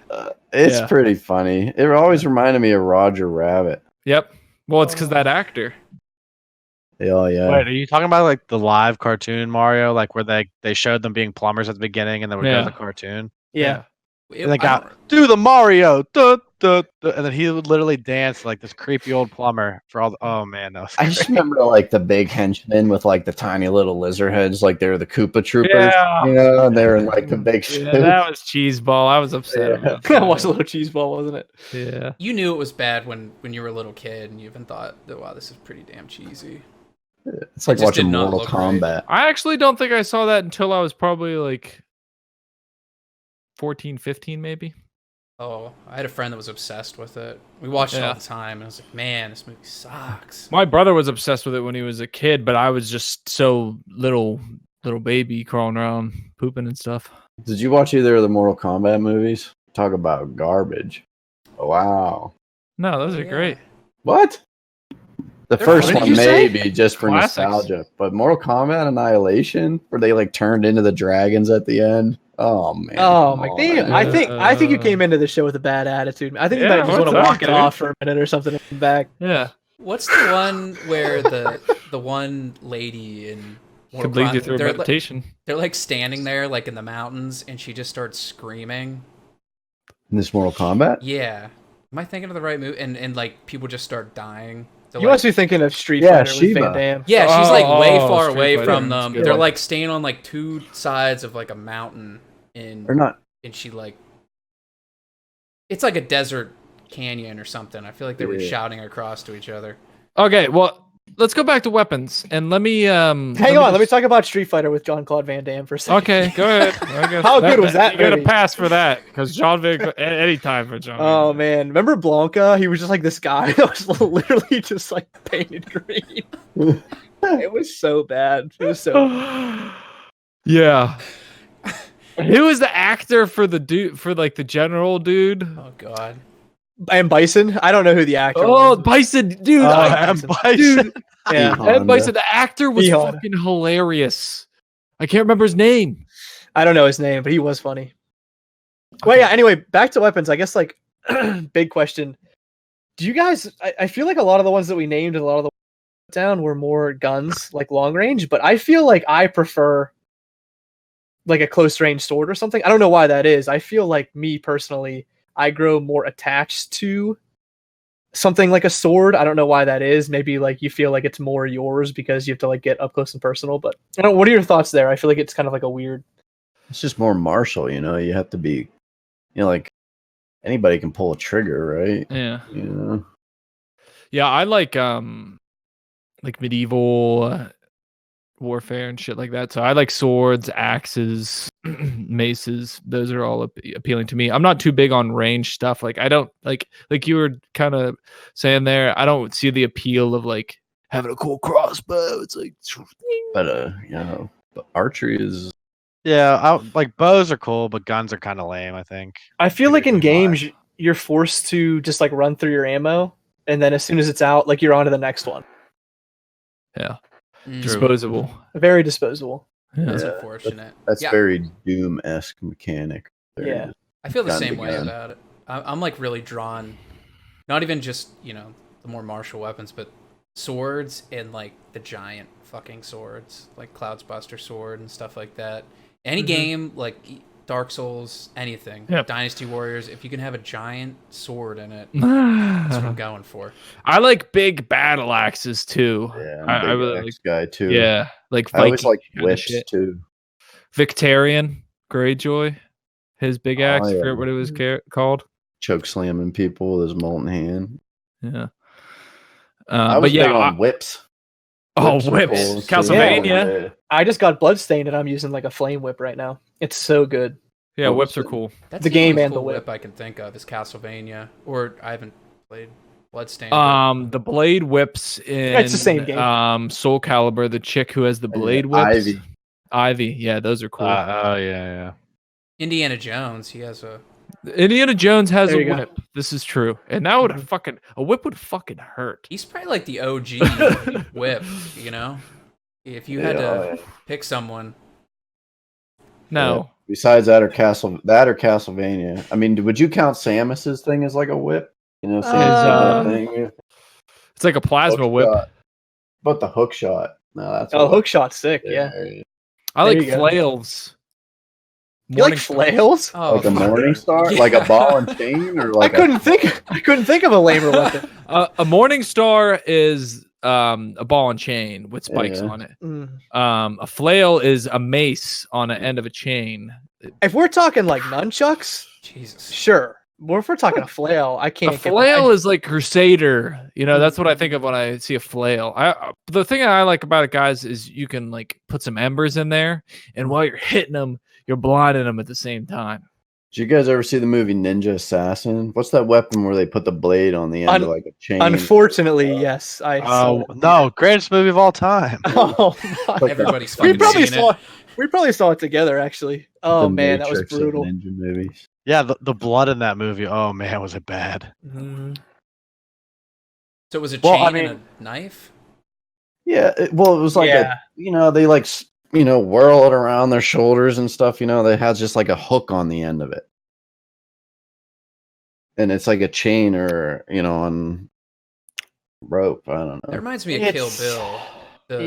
It's pretty funny. It always reminded me of Roger Rabbit. Yep. Well, it's because that actor. Oh yeah. Wait, are you talking about like the live cartoon Mario, like where they showed them being plumbers at the beginning and then would go to the cartoon? Yeah. And they got do the Mario, and then he would literally dance like this creepy old plumber for all. Oh man, that was I just remember like the big henchmen with like the tiny little lizard heads, like they were the Koopa Troopers. Yeah, and they were in like the big. Yeah, that was cheeseball. I was upset about that. That was a little cheeseball, wasn't it? Yeah. You knew it was bad when you were a little kid, and you even thought, "Wow, this is pretty damn cheesy." It's like watching Mortal Kombat. I actually don't think I saw that until I was probably like 14, 15 maybe. Oh, I had a friend that was obsessed with it. We watched it all the time, and I was like, man, this movie sucks. My brother was obsessed with it when he was a kid, but I was just so little baby crawling around pooping and stuff. Did you watch either of the Mortal Kombat movies? Talk about garbage. Oh, wow. No, those are great. What? The They're first what one did you say? maybe just for Classics. nostalgia, but Mortal Kombat Annihilation, where they like turned into the dragons at the end. Oh man! Oh come my on, damn! man. I think you came into the show with a bad attitude. I think you Yeah, might just want what's to up, walk it dude? off for a minute or something and come back. Yeah. What's the one where the one lady in Mortal Could lead you Kombat, through a meditation. they're like standing there like in the mountains and she just starts screaming. In this Mortal Kombat? Yeah. Am I thinking of the right movie? And like people just start dying. They're You like, must be thinking of Street Yeah, Fighter with Van Shiva. Damme. yeah, she's like way Oh, far Street away Fighter. from That's a them. good They're one. like staying on like two sides of like a mountain Or not? and she like it's like a desert canyon or something. I feel like they were Yeah. shouting across to each other. Okay, well, let's go back to weapons and let me Hang on, let me just- talk about Street Fighter with Jean-Claude Van Damme for a second. Okay, go ahead. I guess How good was that You got to movie? pass for that because John Vic. Any time for John. Oh Vic. man, remember Blanca? He was just like this guy that was literally just like painted green. It was so bad. It was so. Yeah. Who was the actor for the dude for like the general dude? Oh god. And Bison. I don't know who the actor Oh, was. Bison, dude. M. Dude, Yeah. Ed Bison, the actor was Honda. fucking hilarious. I can't remember his name. I don't know his name, but he was funny. Well, yeah. Anyway, back to weapons. I guess like big question. Do you guys? I feel like a lot of the ones that we named and a lot of the ones down were more guns, like long range. But I feel like I prefer like a close range sword or something. I don't know why that is. I feel like me personally, I grow more attached to something like a sword. I don't know why that is. Maybe like you feel like it's more yours because you have to like get up close and personal. But I don't. What are your thoughts there? I feel like it's kind of like a weird. It's just more martial, you know. You have to be, like anybody can pull a trigger, right? Yeah. You know. Yeah, I like medieval warfare and shit like that. So I like swords, axes, maces. Those are all appealing to me. I'm not too big on range stuff. Like I don't like you were kind of saying there. I don't see the appeal of like having a cool crossbow. It's like, But but archery is. Yeah, like bows are cool, but guns are kind of lame. I think. I feel like in Why? games you're forced to just like run through your ammo, and then as soon as it's out, like you're on to the next one. yeah, Mm. disposable. Very disposable. That's Yeah, unfortunate. That's Yeah. very Doom-esque mechanic. There. Yeah. I feel the gun to same way gun. about it. I'm like really drawn, not even just the more martial weapons, but swords and like the giant fucking swords, like Cloud's Buster sword and stuff like that. Any game like Dark Souls, anything, Yep. Dynasty Warriors, if you can have a giant sword in it, that's what I'm going for. I like big battle axes too. Yeah, I I'm a really big like. axe guy too. Yeah, like I always Viking like kinda whips shit. too. Victorian Greyjoy, his big Oh, axe. I yeah. forget what it was called. Choke slamming people with his molten hand. Yeah. I was but yeah, big on whips. oh, are whips, cool, too. Castlevania. I just got Bloodstained, and I'm using like a flame whip right now. It's so good. Yeah, Oh, whips are so- cool. That's The game only and the cool whip. I can think of is Castlevania, or I haven't played Bloodstained. but- The blade whips in It's the same game. Soul Calibur, the chick who has the blade whips. Ivy. Yeah, those are cool. Oh yeah. Indiana Jones, he has a Indiana Jones has There a you go. whip. This is true. And that would a whip would fucking hurt. He's probably like the OG whip, If you had to pick someone, No. Besides that or Castlevania. I mean, would you count Samus's thing as like a whip? Samus thing. It's like a plasma Hook whip. shot. But the hook shot. No, that's Oh, hook shot's sick. Yeah. I There like you go. flails. You like Morning- flails? oh, Like a fuck. morning star, Yeah. like a ball and chain, or like I couldn't think of a lamer weapon. A morning star is a ball and chain with spikes Yeah. on it. Mm. A flail is a mace on an end of a chain. If we're talking like nunchucks, Jesus. sure. Well, if we're talking a flail, I can't. A flail is like Crusader. That's what I think of when I see a flail. The thing I like about it, guys, is you can like put some embers in there, and while you're hitting them, you're blinding them at the same time. Did you guys ever see the movie Ninja Assassin? What's that weapon where they put the blade on the end of like a chain? Unfortunately, yes. I saw Oh that. no, greatest movie of all time. Oh my. Like Everybody's We fucking probably seen saw. it. We probably saw it together, actually. Oh the man, that was Matrix of brutal. Ninja movies. Yeah, the blood in that movie. Oh man, was it bad? Mhm. So it was a Well, chain I mean- and a knife? Yeah, it was like Yeah. they like whirl it around their shoulders and stuff. They had just like a hook on the end of it, and it's like a chain or on rope. I don't That know. reminds me of Kill It's- Bill.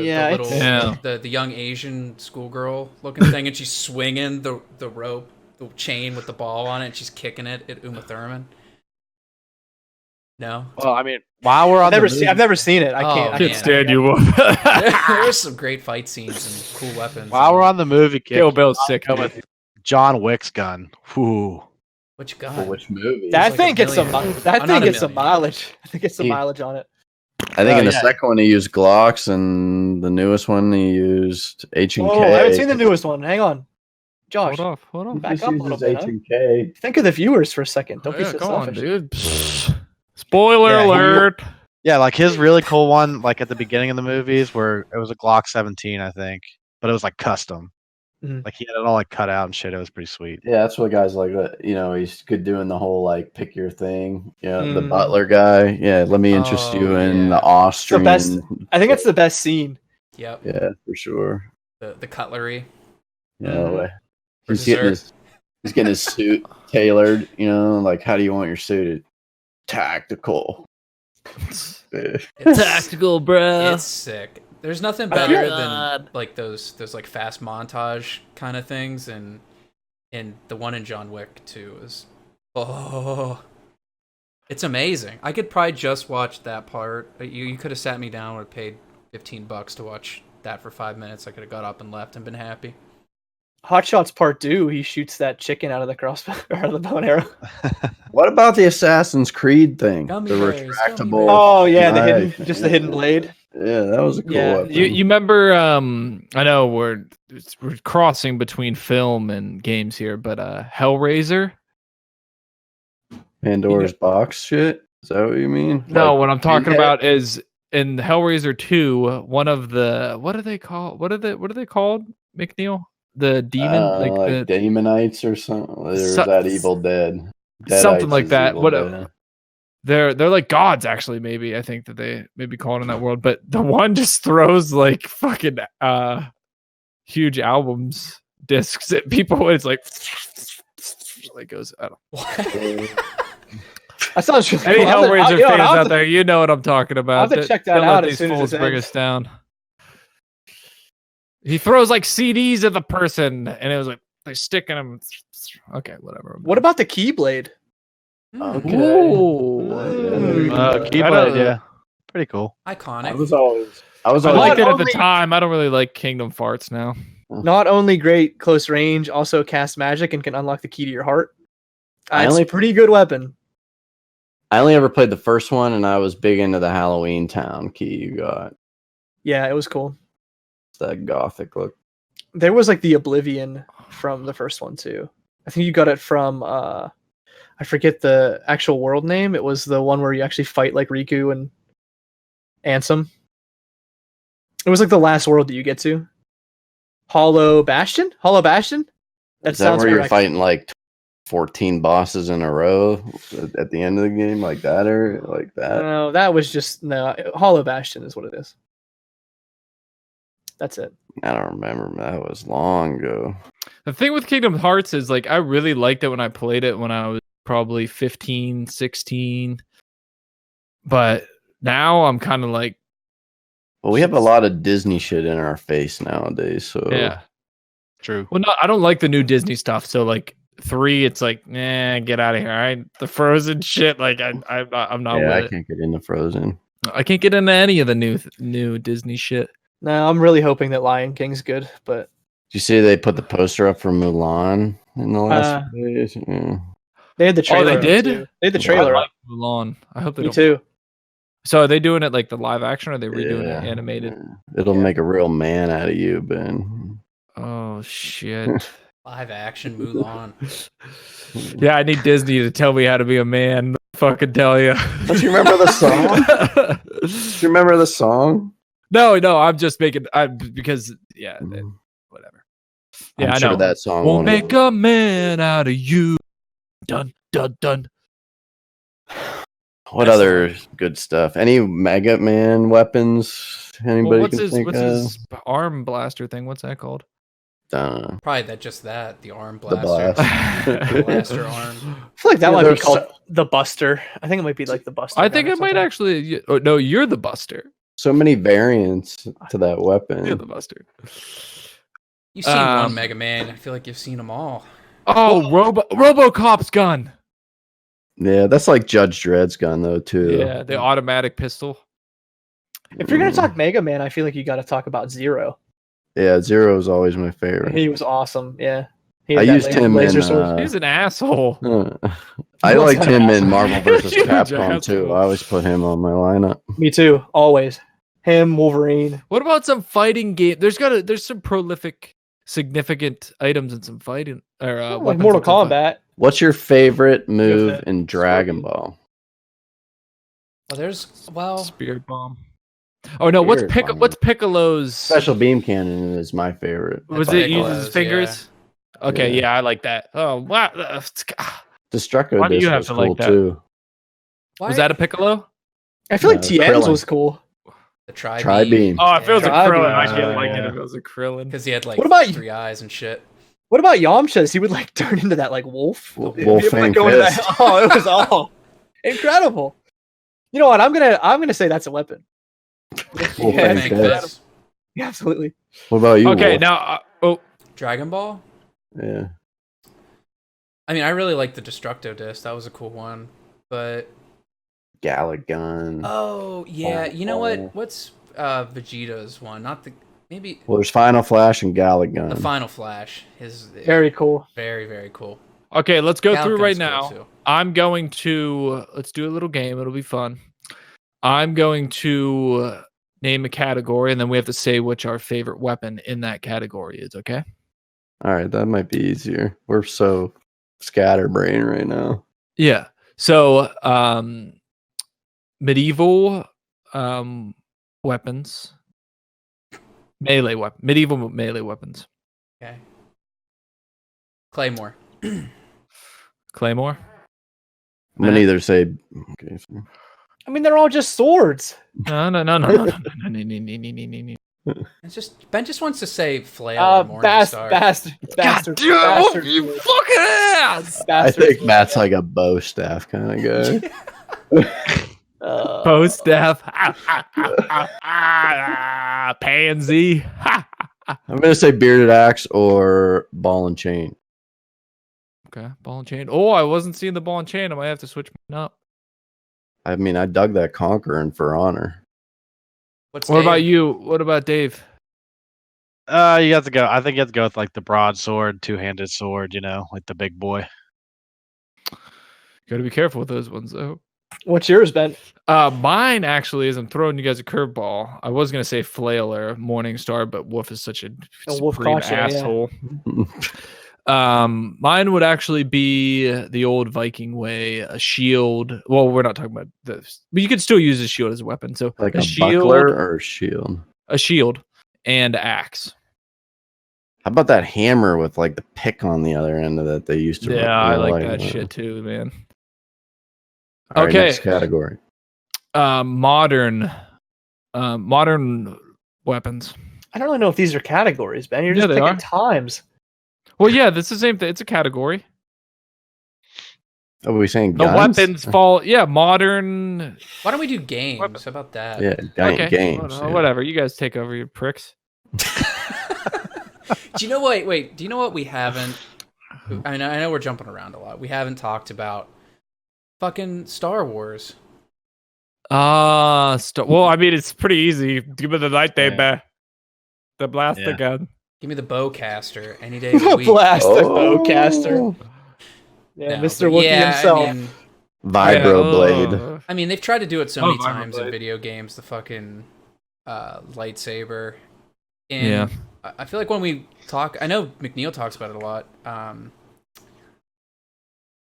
Yeah, the little it's- the young Asian schoolgirl looking thing, and she's swinging the rope, the chain with the ball on it, and she's kicking it at Uma Thurman. No, Well, I mean, while we're on I've never seen it. I Oh, can't. I man. Can't stand you. there's some great fight scenes and cool weapons. while we're on the movie kick, Kill Bill's sick. go with John Wick's gun. Whew. Which For gun? which movie? That like thing a gets some. million. That Not thing a gets some million. mileage. I think it's some He- mileage on it. I think in the yeah. second one he used Glocks, and the newest one he used H&K. Oh, I haven't seen the newest one. Hang on, Josh. Hold on. He Back just up a uses little bit, huh? H&K. Think of the viewers for a second. Don't be Yeah, so come on, selfish. dude. Spoiler Yeah, he- alert. Yeah, like his really cool one, like at the beginning of the movies, where it was a Glock 17, I think, but it was like custom. Mhm. Like he had it all like cut out and shit. It was pretty sweet. Yeah, that's what guys like that. He's good doing the whole like pick your thing. Yeah, the Mhm. butler guy. Yeah, let me interest you Oh, in yeah. the Austrian. best. I think it's the best scene. Yep. Yeah, for sure. The cutlery. Yeah, Mhm. For he's getting dessert. he's getting his suit tailored. Like how do you want your suit? Tactical. Yeah. Tactical, bro. It's sick. There's nothing I better feel- than like those like fast montage kind of things, and the one in John Wick 2 is it's amazing. I could probably just watch that part. You could have sat me down, would have paid $15 to watch that for 5 minutes. I could have got up and left and been happy. Hot Shots Part 2. He shoots that chicken out of the crossbow or out of the bow and arrow. What about the Assassin's Creed thing? Gummy the bears, retractable. gummy bears. Oh yeah, the knife. hidden, just the hidden blade. Yeah, that was a cool Yeah, weapon. You remember? I know we're crossing between film and games here, but Hellraiser. Pandora's box shit? Is that what you mean? No, Like, what I'm talking Pinhead? about is in Hellraiser 2. One of the what are they called? What are they called? McNeil, the demon, like the Demonites or something. Or is So- that Evil Dead? something Deadites like is that. Evil What? Dead. They're like gods, actually. Maybe I think that they may be called in that world, but the one just throws like fucking huge albums discs at people. And it's like goes. I don't. What? That sounds really Any cool. I'll have to- Hellraiser I'll fans have out to- there, you know what I'm talking about. have to check that Don't let out as these soon as fools this bring ends. us down. He throws like CDs at the person, and it was like they stick in them. Okay, whatever. What about the Keyblade? Okay. Ooh. Keyblade, yeah, pretty cool. Iconic. I was always I Not liked it at the only- time. I don't really like Kingdom Farts now. Not only great close range, also casts magic and can unlock the key to your heart. I It's only- a pretty good weapon. I only ever played the first one, and I was big into the Halloween Town key you got. Yeah, it was cool. It's that gothic look. There was like the Oblivion from the first one too. I think you got it from I forget the actual world name. It was the one where you actually fight like Riku and Ansem. It was like the last world that you get to. Hollow Bastion? Hollow Bastion? Is that where correct. you're fighting like 14 bosses in a row at the end of the game, like that, or like that? No, that was just no. Hollow Bastion is what it is. That's it. I don't remember. That was long ago. The thing with Kingdom Hearts is like I really liked it when I played it when I was probably 15, 16. But now I'm kind of like, Well, we have a lot of Disney shit in our face nowadays, so yeah. True. Well, no, I don't like the new Disney stuff. So like 3, it's like, nah, get out of here. All right, the Frozen shit, like I'm not yeah, I with it. can't get into Frozen. I can't get into any of the new Disney shit. No, I'm really hoping that Lion King's good, but Did you see they put the poster up for Mulan in the last few days? Yeah. they had the trailer. up, did? too. They had the Yeah. trailer. I up. like Mulan. I hope they Me don't. too. So are they doing it like the live action, or are they redoing Yeah. it animated? It'll Yeah. make a real man out of you, Ben. Oh shit. Live action Mulan. Yeah, I need Disney to tell me how to be a man. Fucking tell you. Don't you remember the song? Do you remember the song? No, I'm just making. Because yeah, whatever. Yeah, I'm I sure know. that song Won't won't make a man out of you. Dun dun dun. What other good stuff? Any Mega Man weapons? Anybody what's can think what's of? his arm blaster thing? What's that called? Probably the arm The blaster. blast. The blaster arm. I feel like that Yeah, might be there's called the Buster. I think it might be like the Buster. I gun think or it might something. actually. Oh, no, you're the Buster. So many variants to that You're weapon. the Buster. You've seen one Mega Man. I feel like you've seen them all. Oh, RoboCop's gun. Yeah, that's like Judge Dredd's gun though too. Yeah, the automatic pistol. If you're gonna talk Mega Man, I feel like you got to talk about Zero. Yeah, Zero is always my favorite. He was awesome. Yeah, he I had that used him laser in. sword. He's an asshole. I liked him in Marvel vs. Huge Capcom too. asshole. I always put him on my lineup. Me too. Always him, Wolverine. What about some fighting game? There's some prolific, significant items in some fighting or Like weapons Mortal in some Kombat. What's your favorite move that in Dragon Ball? Spirit bomb. Oh no, what's Spirit bomb. What's Piccolo's Special beam cannon is my favorite. Was That's it Piccolo's, uses his fingers? Okay, Yeah. yeah, I like that. Oh wow, Destructo Why do you Disc have was to cool like that? too. was that a Piccolo? I feel like No, Tien's Krillin. was cool. The tri-beam. Tri-beam. Oh, if it was a Tribe, Krillin, I yeah. can't like it Yeah. if it was a Krillin. Because he had like What about you? 3 eyes and shit. What about Yamcha's? He would like turn into that like wolf. Wolf He would, Fang go into that- Fist. Oh, it was all incredible. You know what? I'm gonna say that's a weapon. Wolf Yeah, Fang Fang Fist. Fist. Yeah, absolutely. What about you? Okay, Wolf? now Dragon Ball? Yeah. I mean, I really like the Destructo Disc. That was a cool one. But Galagun. oh yeah, you know what? What's Vegeta's one? Not the maybe Well, there's Final Flash and Galagun. the Final Flash. His Very cool. very very cool. okay, let's go through right Galagun's cool, now. too. I'm going to let's do a little game. It'll be fun. I'm going to name a category, and then we have to say which our favorite weapon in that category is. Okay. All right, that might be easier. We're so scatterbrained right now. Yeah. So, medieval weapons, medieval melee weapons. Okay. Claymore. Claymore. I'm gonna either say. Okay, so- I mean, they're all just swords. No. It's just Ben just wants to say flail or Morning Star. Bastard. Damn, you fucking ass! I Bastard. think Matt's like a bow staff kind of guy. Bow staff. Pansy. I'm gonna say bearded axe or ball and chain. Okay, ball and chain. Oh, I wasn't seeing the ball and chain. I might have to switch mine up. I mean, I dug that Conqueror For Honor. What's What about Dave? you? What about Dave? You have to go. I think you have to go with like the broadsword, two-handed sword. You know, like the big boy. Got to be careful with those ones, though. What's yours, Ben? Mine actually is I'm throwing you guys a curveball. I was gonna say flail or Morning Star, but Wolf is such a Wolf supreme caught you, yeah. asshole. Mine would actually be the old Viking way, a shield. Well, we're not talking about this, but you could still use a shield as a weapon. So Like a shield, buckler or a shield. a shield, and axe. How about that hammer with like the pick on the other end of that they used to? Yeah, I like that shit too, man. Okay. Next category. Modern weapons. I don't really know if these are categories, Ben. You're just Yeah, they picking are. times. Well, yeah, that's the same thing. It's a category. Are we saying The guns? weapons fall. Yeah, modern. Why don't we do games? How about that? Yeah, Okay, games. well, yeah. whatever. You guys take over, you pricks. Do you know what? Wait. Do you know what we haven't? I know we're jumping around a lot. We haven't talked about fucking Star Wars. Well, I mean, it's pretty easy. Give me the lightsaber, the blaster Yeah. gun. Give me the bowcaster any day of the week. Blaster Oh. bowcaster. Yeah, No, Mr. but Wookiee yeah, himself. Vibroblade. I mean, they've tried to do it so many Oh, times in Vibroblade. video games. The fucking lightsaber. And Yeah. I feel like when we talk, I know McNeil talks about it a lot.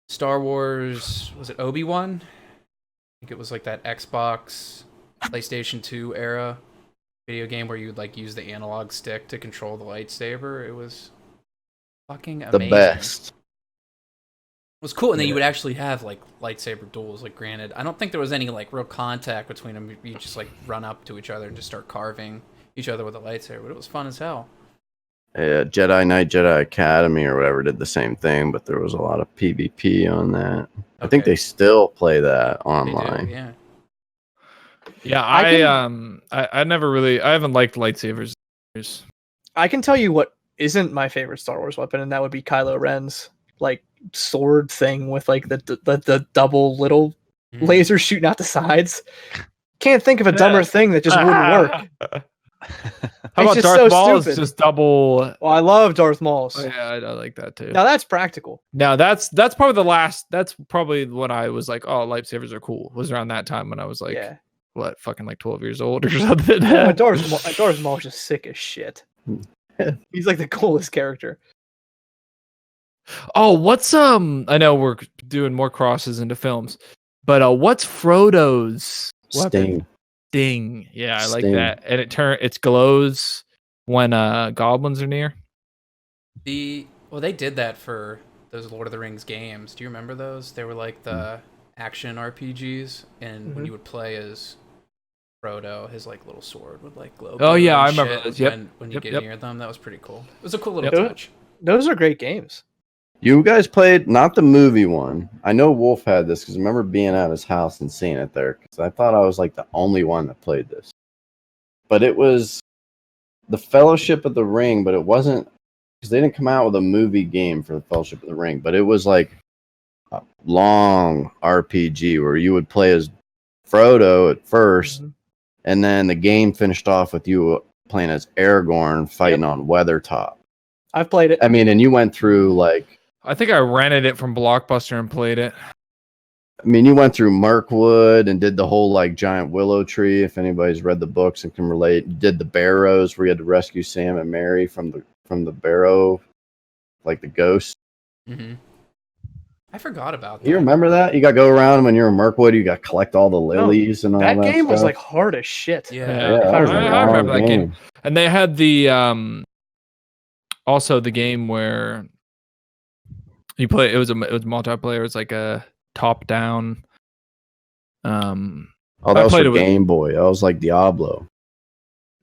Star Wars, was it Obi-Wan? I think it was like that Xbox, PlayStation 2 era video game where you would like use the analog stick to control the lightsaber. It was fucking amazing. The best. was cool, and then you would actually have like lightsaber duels. Like, granted, I don't think there was any like real contact between them. You just like run up to each other and just start carving each other with a lightsaber, but it was fun as hell. Yeah, Jedi Knight, Jedi Academy, or whatever did the same thing, but there was a lot of PvP on that. I think they still play that online. They do, yeah. Yeah, I never really, I haven't liked lightsabers. I can tell you what isn't my favorite Star Wars weapon, and that would be Kylo Ren's like sword thing with like the double little laser shooting out the sides. Can't think of a dumber thing that just wouldn't work. How about Darth Maul's just double? Well, I love Darth Maul's. Oh, yeah, I like that too. Now that's practical. Now that's probably the last. That's probably when I was like, oh, lightsabers are cool. Was around that time when I was like, what, fucking like 12 years old or something. Darth Maul's just sick as shit. He's like the coolest character. Oh, what's I know we're doing more crosses into films, but what's Frodo's weapon? Sting. Yeah, I like that. And it glows when goblins are near. Well, they did that for those Lord of the Rings games. Do you remember those? They were like the action RPGs, and when you would play as Frodo, his like little sword would like glow. Oh yeah, I remember those. Yep. When you get near them, that was pretty cool. It was a cool little touch. Those are great games. You guys played not the movie one. I know Wolf had this because I remember being at his house and seeing it there because I thought I was like the only one that played this. But it was the Fellowship of the Ring, but it wasn't because they didn't come out with a movie game for the Fellowship of the Ring, but it was like a long RPG where you would play as Frodo at first, and then the game finished off with you playing as Aragorn fighting on Weathertop. I've played it. I mean, and you went through like... I think I rented it from Blockbuster and played it. I mean, you went through Mirkwood and did the whole like giant willow tree. If anybody's read the books and can relate, you did the Barrows where you had to rescue Sam and Mary from the Barrow, like the ghost. Mm-hmm. I forgot about that. You remember that? You got to go around when you're in Mirkwood. You got to collect all the lilies and all that. That game stuff. was like hard as shit. Yeah, I remember that game. And they had the also the game where you play. It was multiplayer. It's like a top down. Oh, that was for Game Boy. That was like Diablo.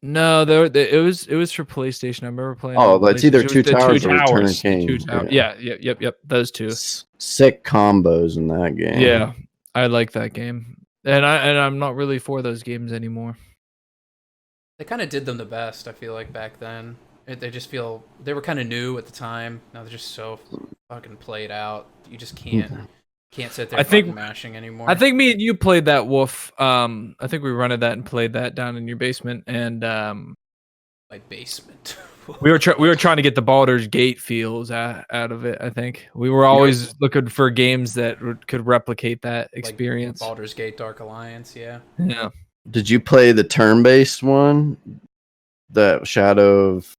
No, it was for PlayStation. I remember playing. Oh, it's either Two Towers or Return of King. Yep. Those two. Sick combos in that game. Yeah, I like that game, and I'm not really for those games anymore. They kind of did them the best. I feel like back then. They just feel they were kind of new at the time. Now they're just so fucking played out. You just can't sit there fucking mashing anymore. I think me and you played that, Wolf. I think we rented that and played that down in your basement. And my basement. we were trying to get the Baldur's Gate feels out of it. I think we were always looking for games that could replicate that experience. Like Baldur's Gate Dark Alliance, yeah. Yeah. Did you play the turn-based one? The Shadow of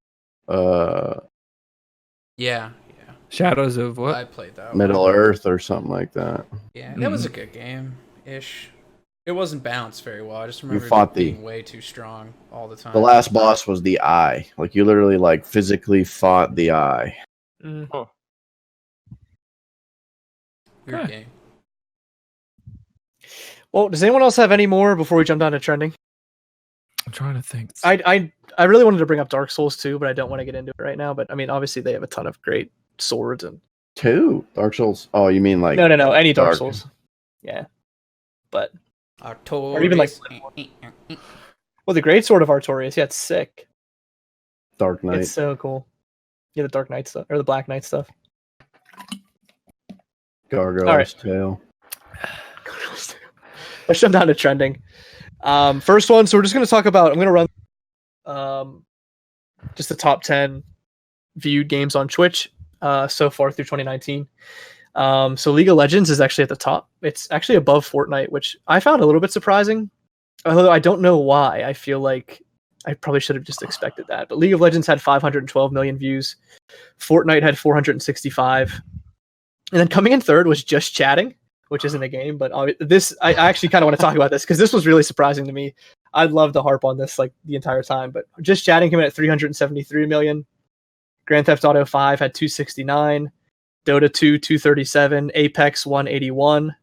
Yeah. Shadows of what? I played that Middle Earth or something like that. Yeah, that was a good game-ish. It wasn't balanced very well. I just remember it being way too strong all the time. The last boss was the Eye. Like you literally like physically fought the Eye. Oh. Weird game. Well, does anyone else have any more before we jump down to trending? I'm trying to think. I really wanted to bring up Dark Souls 2, but I don't want to get into it right now. But I mean, obviously they have a ton of great swords and Dark Souls. Oh, you mean like no, any Dark Souls. Yeah, but or even like the Great Sword of Artorias. Yeah, it's sick. Dark Knight. It's so cool. Yeah, the Dark Knight stuff or the Black Knight stuff. Gargoyle's Tail. Let's jump down to trending. First one. So we're just going to talk about. I'm going to run just the top 10 viewed games on Twitch so far through 2019. So League of Legends is actually at the top. It's actually above Fortnite, which I found a little bit surprising. Although I don't know why. I feel like I probably should have just expected that. But League of Legends had 512 million views. Fortnite had 465. And then coming in third was Just Chatting, which isn't a game, but I actually kind of want to talk about this because this was really surprising to me. I'd love to harp on this like the entire time, but Just Chatting came in at 373 million. Grand Theft Auto 5 had 269. Dota 2 237, Apex 181,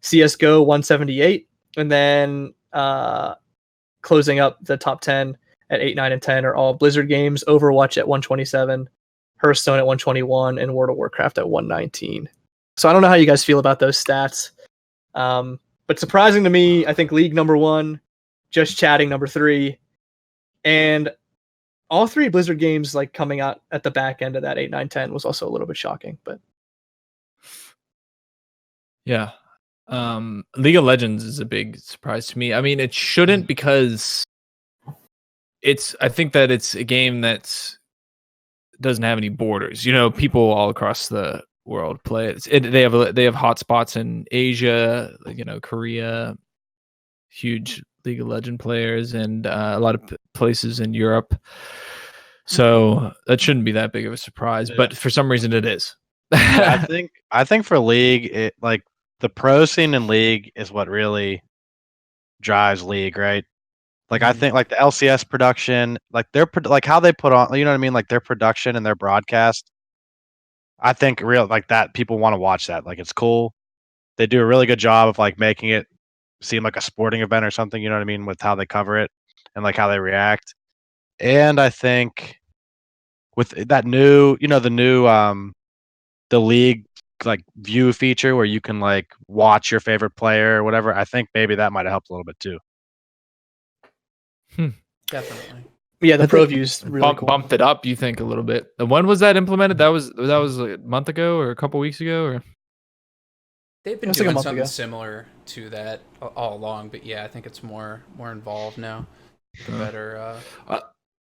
CS:GO 178, and then closing up the top 10 at 8, 9, and 10 are all Blizzard games. Overwatch at 127, Hearthstone at 121, and World of Warcraft at 119. So I don't know how you guys feel about those stats. But surprising to me, I think League number 1, Just Chatting number 3, and all 3 Blizzard games like coming out at the back end of that 8, 9, 10 was also a little bit shocking. But yeah, League of Legends is a big surprise to me. I mean, it shouldn't, because I think that it's a game that doesn't have any borders. People all across the world play it. They have hotspots in Asia, Korea, huge League of Legends players, and a lot of places in Europe. So that shouldn't be that big of a surprise, but for some reason it is. I think for League, the pro scene in League is what really drives League, right? Like I think like the LCS production, like how they put on, you know what I mean, like their production and their broadcast. I think that people want to watch that. Like it's cool. They do a really good job of like making it seem like a sporting event or something, you know what I mean, with how they cover it and like how they react. And I think with that new, the League like view feature where you can like watch your favorite player or whatever, I think maybe that might have helped a little bit too. Definitely. Yeah, the pro view's really cool. Bumped it up, you think, a little bit. When was that implemented? That was like a month ago or a couple weeks ago, or they've been doing something similar to that all along, but yeah, I think it's more involved now. Better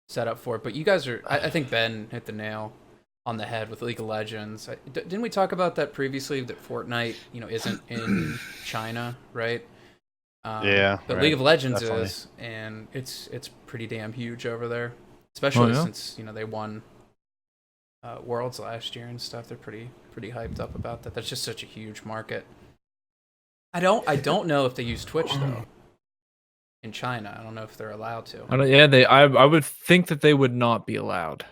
set up for it. But you guys are, I think Ben hit the nail on the head with League of Legends. Didn't we talk about that previously? That Fortnite, isn't in China, right? Yeah, but right. League of Legends Definitely. is, and it's pretty damn huge over there, especially since they won Worlds last year and stuff. They're pretty hyped up about that. That's just such a huge market. I don't know if they use Twitch though in China. I don't know if they're allowed to. I would think that they would not be allowed,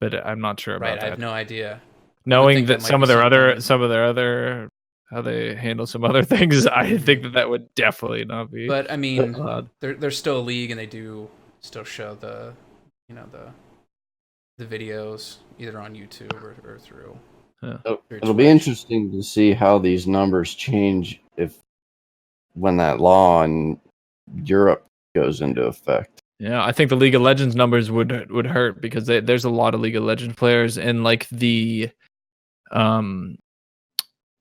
but I'm not sure about that. I have no idea. Knowing that some of their other how they handle some other things, I think that would definitely not be. But I mean, they're still a league, and they do still show the videos either on YouTube or through. It'll be interesting to see how these numbers change when that law in Europe goes into effect. Yeah, I think the League of Legends numbers would hurt, because there's a lot of League of Legends players, and like the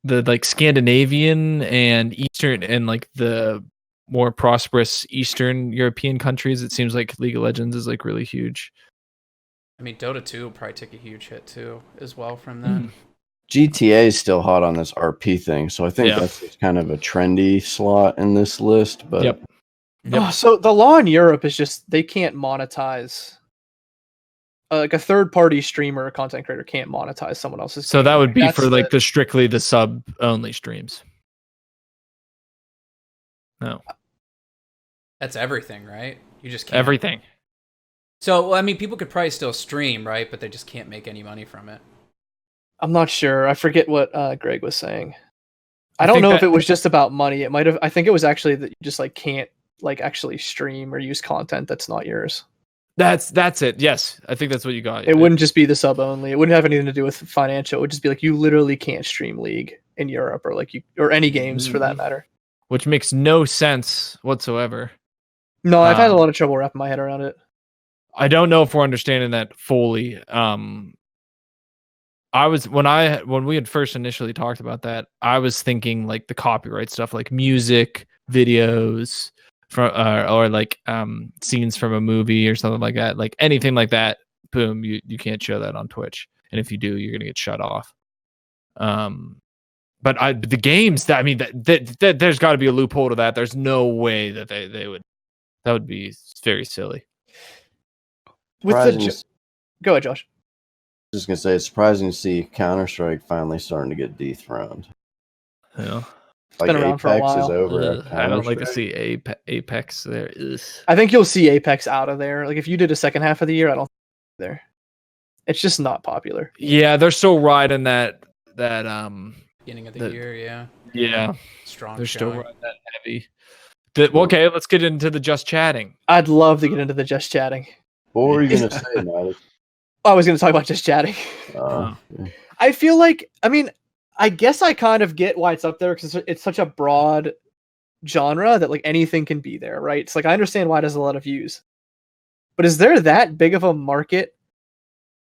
like Scandinavian and Eastern and like the more prosperous Eastern European countries, it seems like League of Legends is like really huge. I mean, Dota 2 will probably take a huge hit too, as well, from that. GTA is still hot on this RP thing, so I think that's just kind of a trendy slot in this list. But Yep. Oh, so the law in Europe is just they can't monetize. Like a third-party streamer or content creator can't monetize someone else's. So that would be for like the strictly the sub only streams. No, that's everything, right? You just can't. Everything. So I mean, people could probably still stream, right? But they just can't make any money from it. I'm not sure. I forget what Greg was saying. I don't know if it was just about money. It might have. I think it was actually that you just like can't like actually stream or use content that's not yours. That's it. Yes, I think that's what you got. It wouldn't just be the sub only. It wouldn't have anything to do with financial. It would just be like you literally can't stream League in Europe or any games for that matter. Which makes no sense whatsoever. No, I've had a lot of trouble wrapping my head around it. I don't know if we're understanding that fully. When we had first initially talked about that, I was thinking like the copyright stuff, like music, videos, from or like scenes from a movie or something like that. Like anything like that, boom, you can't show that on Twitch, and if you do, you're gonna get shut off. But the games that there's got to be a loophole to that. There's no way that they would. That would be very silly. Go ahead, Josh. Just gonna say, it's surprising to see Counter-Strike finally starting to get dethroned. Yeah, it's been around for a while. Is over. I don't like to see Apex there. Ugh. I think you'll see Apex out of there. Like if you did a second half of the year, I don't think there. It's just not popular. Yeah, they're still riding that Beginning of the The- year, yeah, strong. they're still showing. riding that heavy. Okay, let's get into the just chatting. I'd love to get into the just chatting. What were you gonna say, Maddie? I was going to talk about just chatting. Oh. I feel like, I mean, I guess I kind of get why it's up there because it's such a broad genre that like anything can be there, right? It's like I understand why it has a lot of views, but is there that big of a market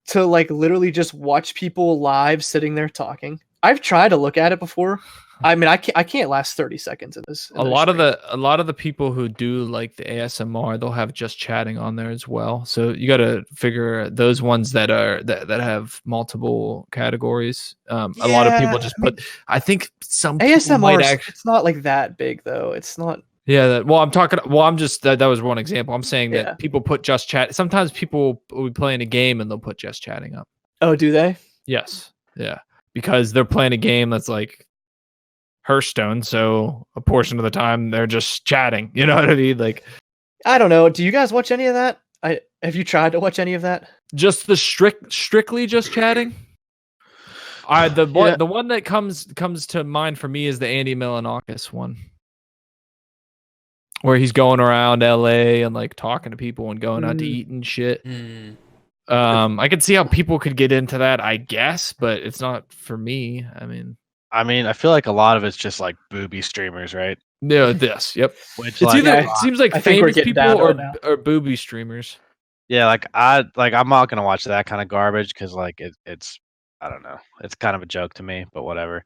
to like literally just watch people live sitting there talking? I've tried to look at it before. I mean, I can't last 30 seconds in this. A lot of the people who do like the ASMR, they'll have just chatting on there as well. So you got to figure those ones that have multiple categories. A lot of people just put. I think some people ASMR. might actually, It's not like that big though. It's not. yeah. I'm talking. Well, I'm just that was one example. I'm saying that Yeah. people put just chat. Sometimes people will be playing a game and they'll put just chatting up. Oh, do they? Yes. Yeah. Because they're playing a game that's like Hearthstone, so a portion of the time they're just chatting. You know what I mean? Like, I don't know. Do you guys watch any of that? Have you tried to watch any of that? just the strictly just chatting. The one that comes to mind for me is the Andy Milonakis one, where he's going around LA and like talking to people and going out to eat and shit. I could see how people could get into that, I guess, but it's not for me. I mean, I feel like a lot of it's just like booby streamers, right? No, this, yep. Which It's like, either it seems like I think we're famous getting people down right now. or booby streamers. yeah, I'm not gonna watch that kind of garbage because like it's I don't know, it's kind of a joke to me, but whatever.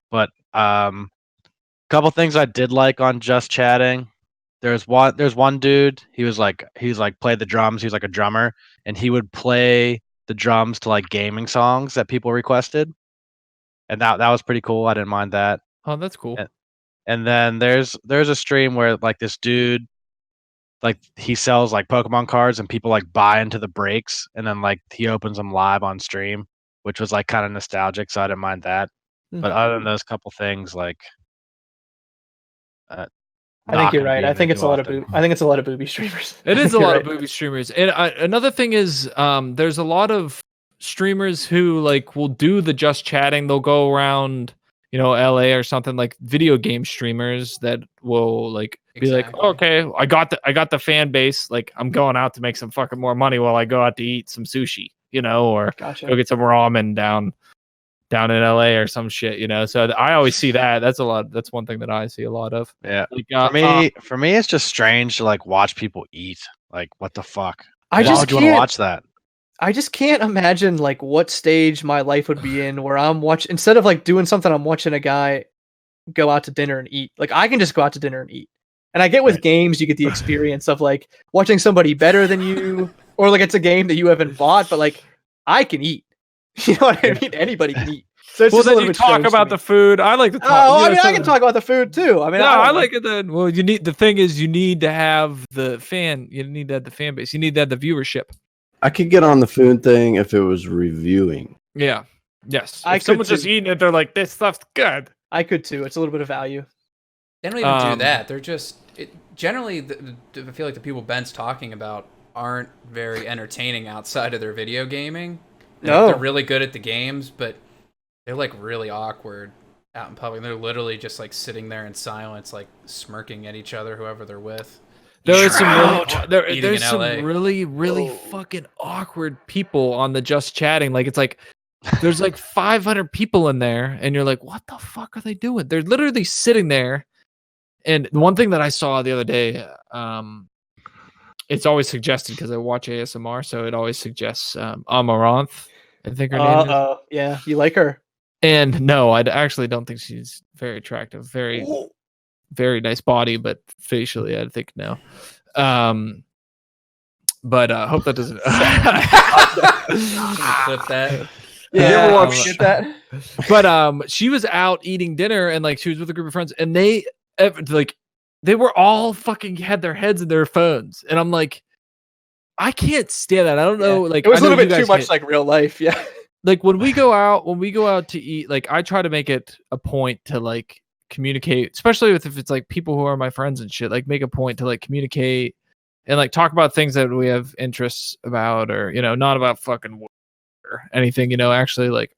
But couple things I did like on Just Chatting. There's one dude. He's like played the drums. He's like a drummer, and he would play the drums to like gaming songs that people requested, and that was pretty cool. I didn't mind that. Oh, that's cool. And then there's a stream where like this dude, like he sells like Pokemon cards, and people like buy into the breaks, and then like he opens them live on stream, which was like kind of nostalgic. So I didn't mind that. But other than those couple things, like. I think you're right. I think it's a lot of booby streamers. It is a You're lot right. of booby streamers. And another thing is, there's a lot of streamers who like will do the just chatting. They'll go around, LA or something, like video game streamers that will like be like, okay, I got the fan base. Like I'm going out to make some fucking more money while I go out to eat some sushi, or Gotcha. go get some ramen down in LA or some shit, So I always see that. That's one thing that I see a lot of. Yeah. Like, For me, it's just strange to like watch people eat. Like, what the fuck? I Why just would you want to can't. watch that? I just can't imagine like what stage my life would be in where I'm watching, instead of like doing something, I'm watching a guy go out to dinner and eat. Like I can just go out to dinner and eat. And I get with games, you get the experience of like watching somebody better than you, or like it's a game that you haven't bought, but like I can eat. You know what I mean? Anybody can eat. So it's well, just a then little you bit talk strange to about me. the food. I like to talk. Oh, I mean, I can talk about the food too. I mean, No, I I like it then. Well, the thing is, you need to have the fan. You need to have the fan base. You need to have the viewership. I could get on the food thing if it was reviewing. Yeah. Yes. I If someone's could just too. eating it, they're like, this stuff's good. I could too. It's a little bit of value. They don't even do that. They're just generally. I feel like the people Ben's talking about aren't very entertaining outside of their video gaming. No. They're really good at the games, but they're like really awkward out in public. They're literally just like sitting there in silence, like smirking at each other, whoever they're with. There's some really fucking awkward people on the just chatting. Like it's like there's like 500 people in there, and you're like, what the fuck are they doing? They're literally sitting there. And one thing that I saw the other day, it's always suggested because I watch ASMR, so it always suggests Amaranth. I think her name is. Oh, yeah. You like her? And no, I actually don't think she's very attractive. Very, very nice body, but facially, I think no. But hope that doesn't. Clip that. Yeah, get that. But she was out eating dinner, and like she was with a group of friends, and they were all fucking had their heads in their phones, and I'm like, I can't stand that. I don't know. Like it was a I know little you bit too guys much can't. like real life. Yeah. Like when we go out to eat, like I try to make it a point to like communicate, especially if it's like people who are my friends and shit, like make a point to like communicate and like talk about things that we have interests about, or not about fucking or anything, actually like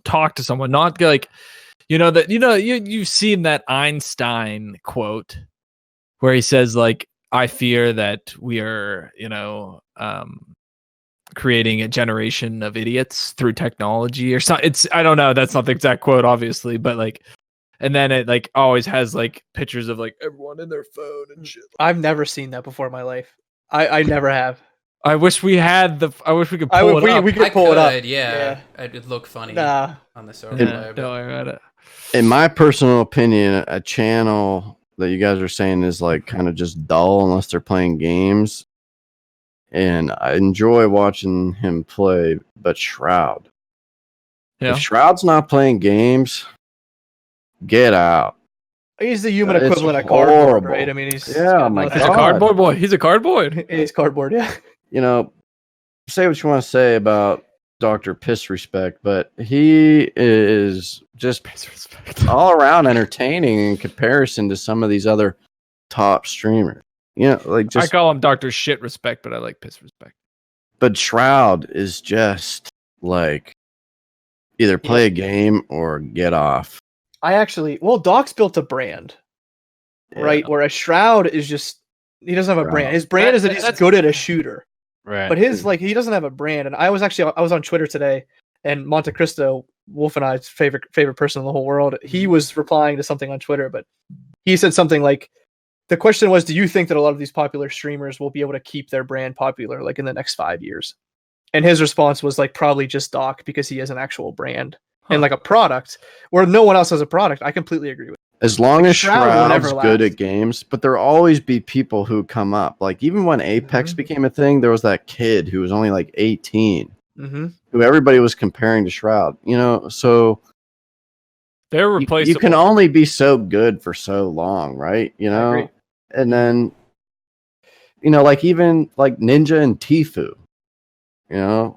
talk to someone, not like, that, you've seen that Einstein quote where he says like, I fear that we are, creating a generation of idiots through technology or something. I don't know. That's not the exact quote, obviously, but like, and then it like always has like pictures of like everyone in their phone and shit. I've never seen that before in my life. I never have. I wish we had I wish we could pull it up. We could pull it up. Yeah. It'd look funny Nah. on this overlay. Don't worry about it. In my personal opinion, a channel that you guys are saying is like kind of just dull unless they're playing games. And I enjoy watching him play, but Shroud. Yeah. If Shroud's not playing games, get out. He's the human It's equivalent of cardboard, horrible. right? I mean, he's Yeah, my He's a God. cardboard boy. He's a cardboard. He's cardboard, yeah. Say what you want to say about Dr. Piss Respect, but he is just all around entertaining in comparison to some of these other top streamers. I call him Dr. Shit Respect, but I like Piss Respect. But Shroud is just like either play a game or get off. Doc's built a brand, right? Whereas Shroud is just, he doesn't have a brand. His brand is that he's good at a shooter. Right. But he doesn't have a brand. And I was on Twitter today, and Monte Cristo, Wolf and I's favorite person in the whole world, he was replying to something on Twitter, but he said something like, the question was, do you think that a lot of these popular streamers will be able to keep their brand popular like in the next 5 years? And his response was like, probably just Doc, because he has an actual brand and like a product where no one else has a product. I completely agree with that. As long as Shroud's good last. at games, but there'll always be people who come up. Like even when Apex became a thing, there was that kid who was only like 18, who everybody was comparing to Shroud. So they're replaceable. you can only be so good for so long, right? I agree. And then like even like Ninja and Tfue,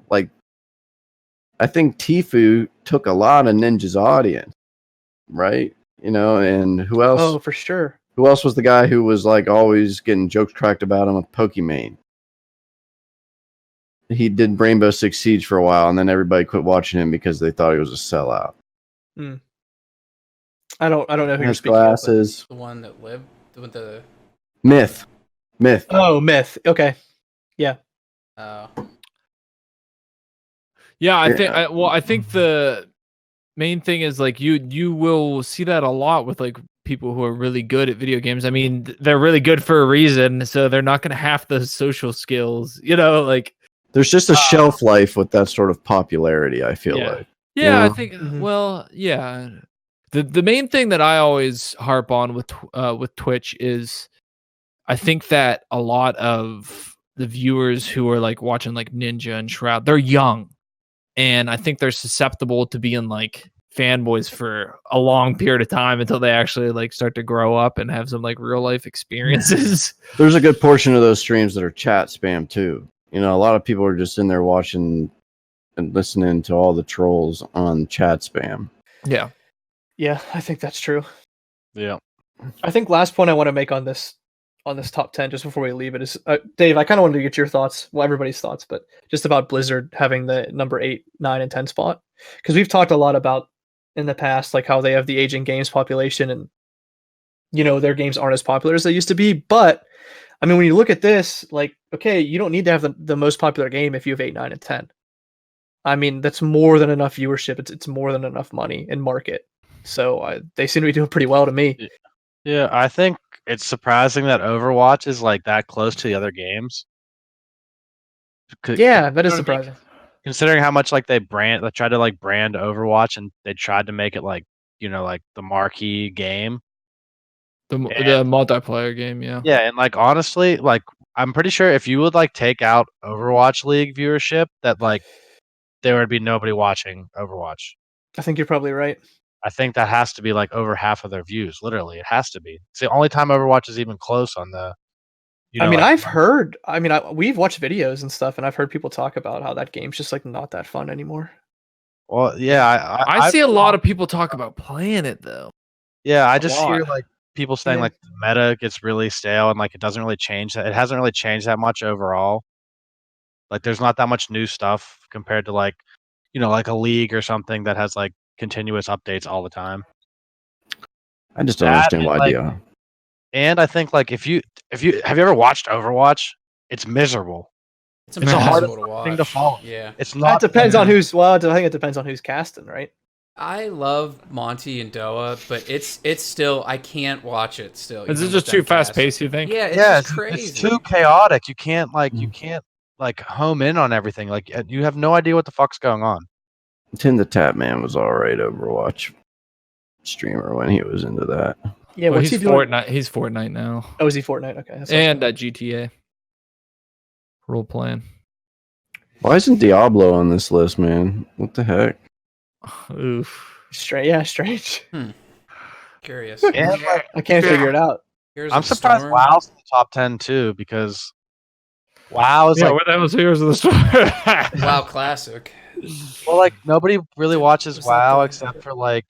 like I think Tfue took a lot of Ninja's audience, right? And who else? Oh, for sure. Who else was the guy who was like always getting jokes cracked about him with Pokimane? He did Rainbow Six Siege for a while, and then everybody quit watching him because they thought he was a sellout. I don't know who you're His speaking glasses. The one that lived with the Myth. Oh, Myth. Okay. Yeah. Yeah, I think the main thing is like you will see that a lot with like people who are really good at video games. I mean, they're really good for a reason, so they're not going to have the social skills, like there's just a shelf life with that sort of popularity, I feel like. Yeah, I think yeah. The main thing that I always harp on with Twitch is I think that a lot of the viewers who are like watching like Ninja and Shroud, they're young. And I think they're susceptible to being like fanboys for a long period of time until they actually like start to grow up and have some like real life experiences. There's a good portion of those streams that are chat spam too. A lot of people are just in there watching and listening to all the trolls on chat spam. Yeah. Yeah, I think that's true. Yeah. I think last point I want to make on this top 10 just before we leave it is Dave, I kind of wanted to get your thoughts, everybody's thoughts, but just about Blizzard having the number 8, 9 and 10 spot, because we've talked a lot about in the past like how they have the aging games population and their games aren't as popular as they used to be. But I mean, when you look at this, like, okay, you don't need to have the most popular game if you have 8, 9 and 10. I mean, that's more than enough viewership. It's more than enough money and market. So they seem to be doing pretty well to me. Yeah, I think it's surprising that Overwatch is like that close to the other games. Yeah, that is surprising. Considering how much like they tried to like brand Overwatch and they tried to make it like like the marquee game, the multiplayer game. Yeah, and like honestly, like I'm pretty sure if you would like take out Overwatch League viewership, that like there would be nobody watching Overwatch. I think you're probably right. I think that has to be like over half of their views. Literally, it has to be. It's the only time Overwatch is even close on the. We've watched videos and stuff, and I've heard people talk about how that game's just like not that fun anymore. Well, yeah, I see a lot of people talk about playing it though. Yeah, I just hear like people saying like the meta gets really stale and like it doesn't really change that. It hasn't really changed that much overall. Like there's not that much new stuff compared to like, like a league or something that has like continuous updates all the time. I just don't That understand and, why like, DDoS. and I think like if you have you ever watched Overwatch, it's miserable. It's It's a hard impossible to watch. thing to follow. Yeah. It's That not. depends on who's. Well, I think it depends on who's casting, right? I love Monty and Doa, but it's still I can't watch it still. Is even it with just them too fast casting. paced? You think? Yeah, it's Yeah, just crazy. it's too chaotic. You can't like home in on everything. Like you have no idea what the fuck's going on. Tim the Tap Man was alright Overwatch streamer when he was into that. Yeah, Well, what's he's he doing? Fortnite. He's Fortnite now, Oh, is he Fortnite? Okay, that's and GTA role playing. Why isn't Diablo on this list, man? What the heck? Oof. strange. Yeah, strange. Curious. And like, I can't figure it out. Here's I'm a surprised storm. WoW's in the top 10 too, because WoW is Yeah, like, what the hell's Heroes of the Storm? WoW Classic. well, like nobody really watches Was that WoW the- except for like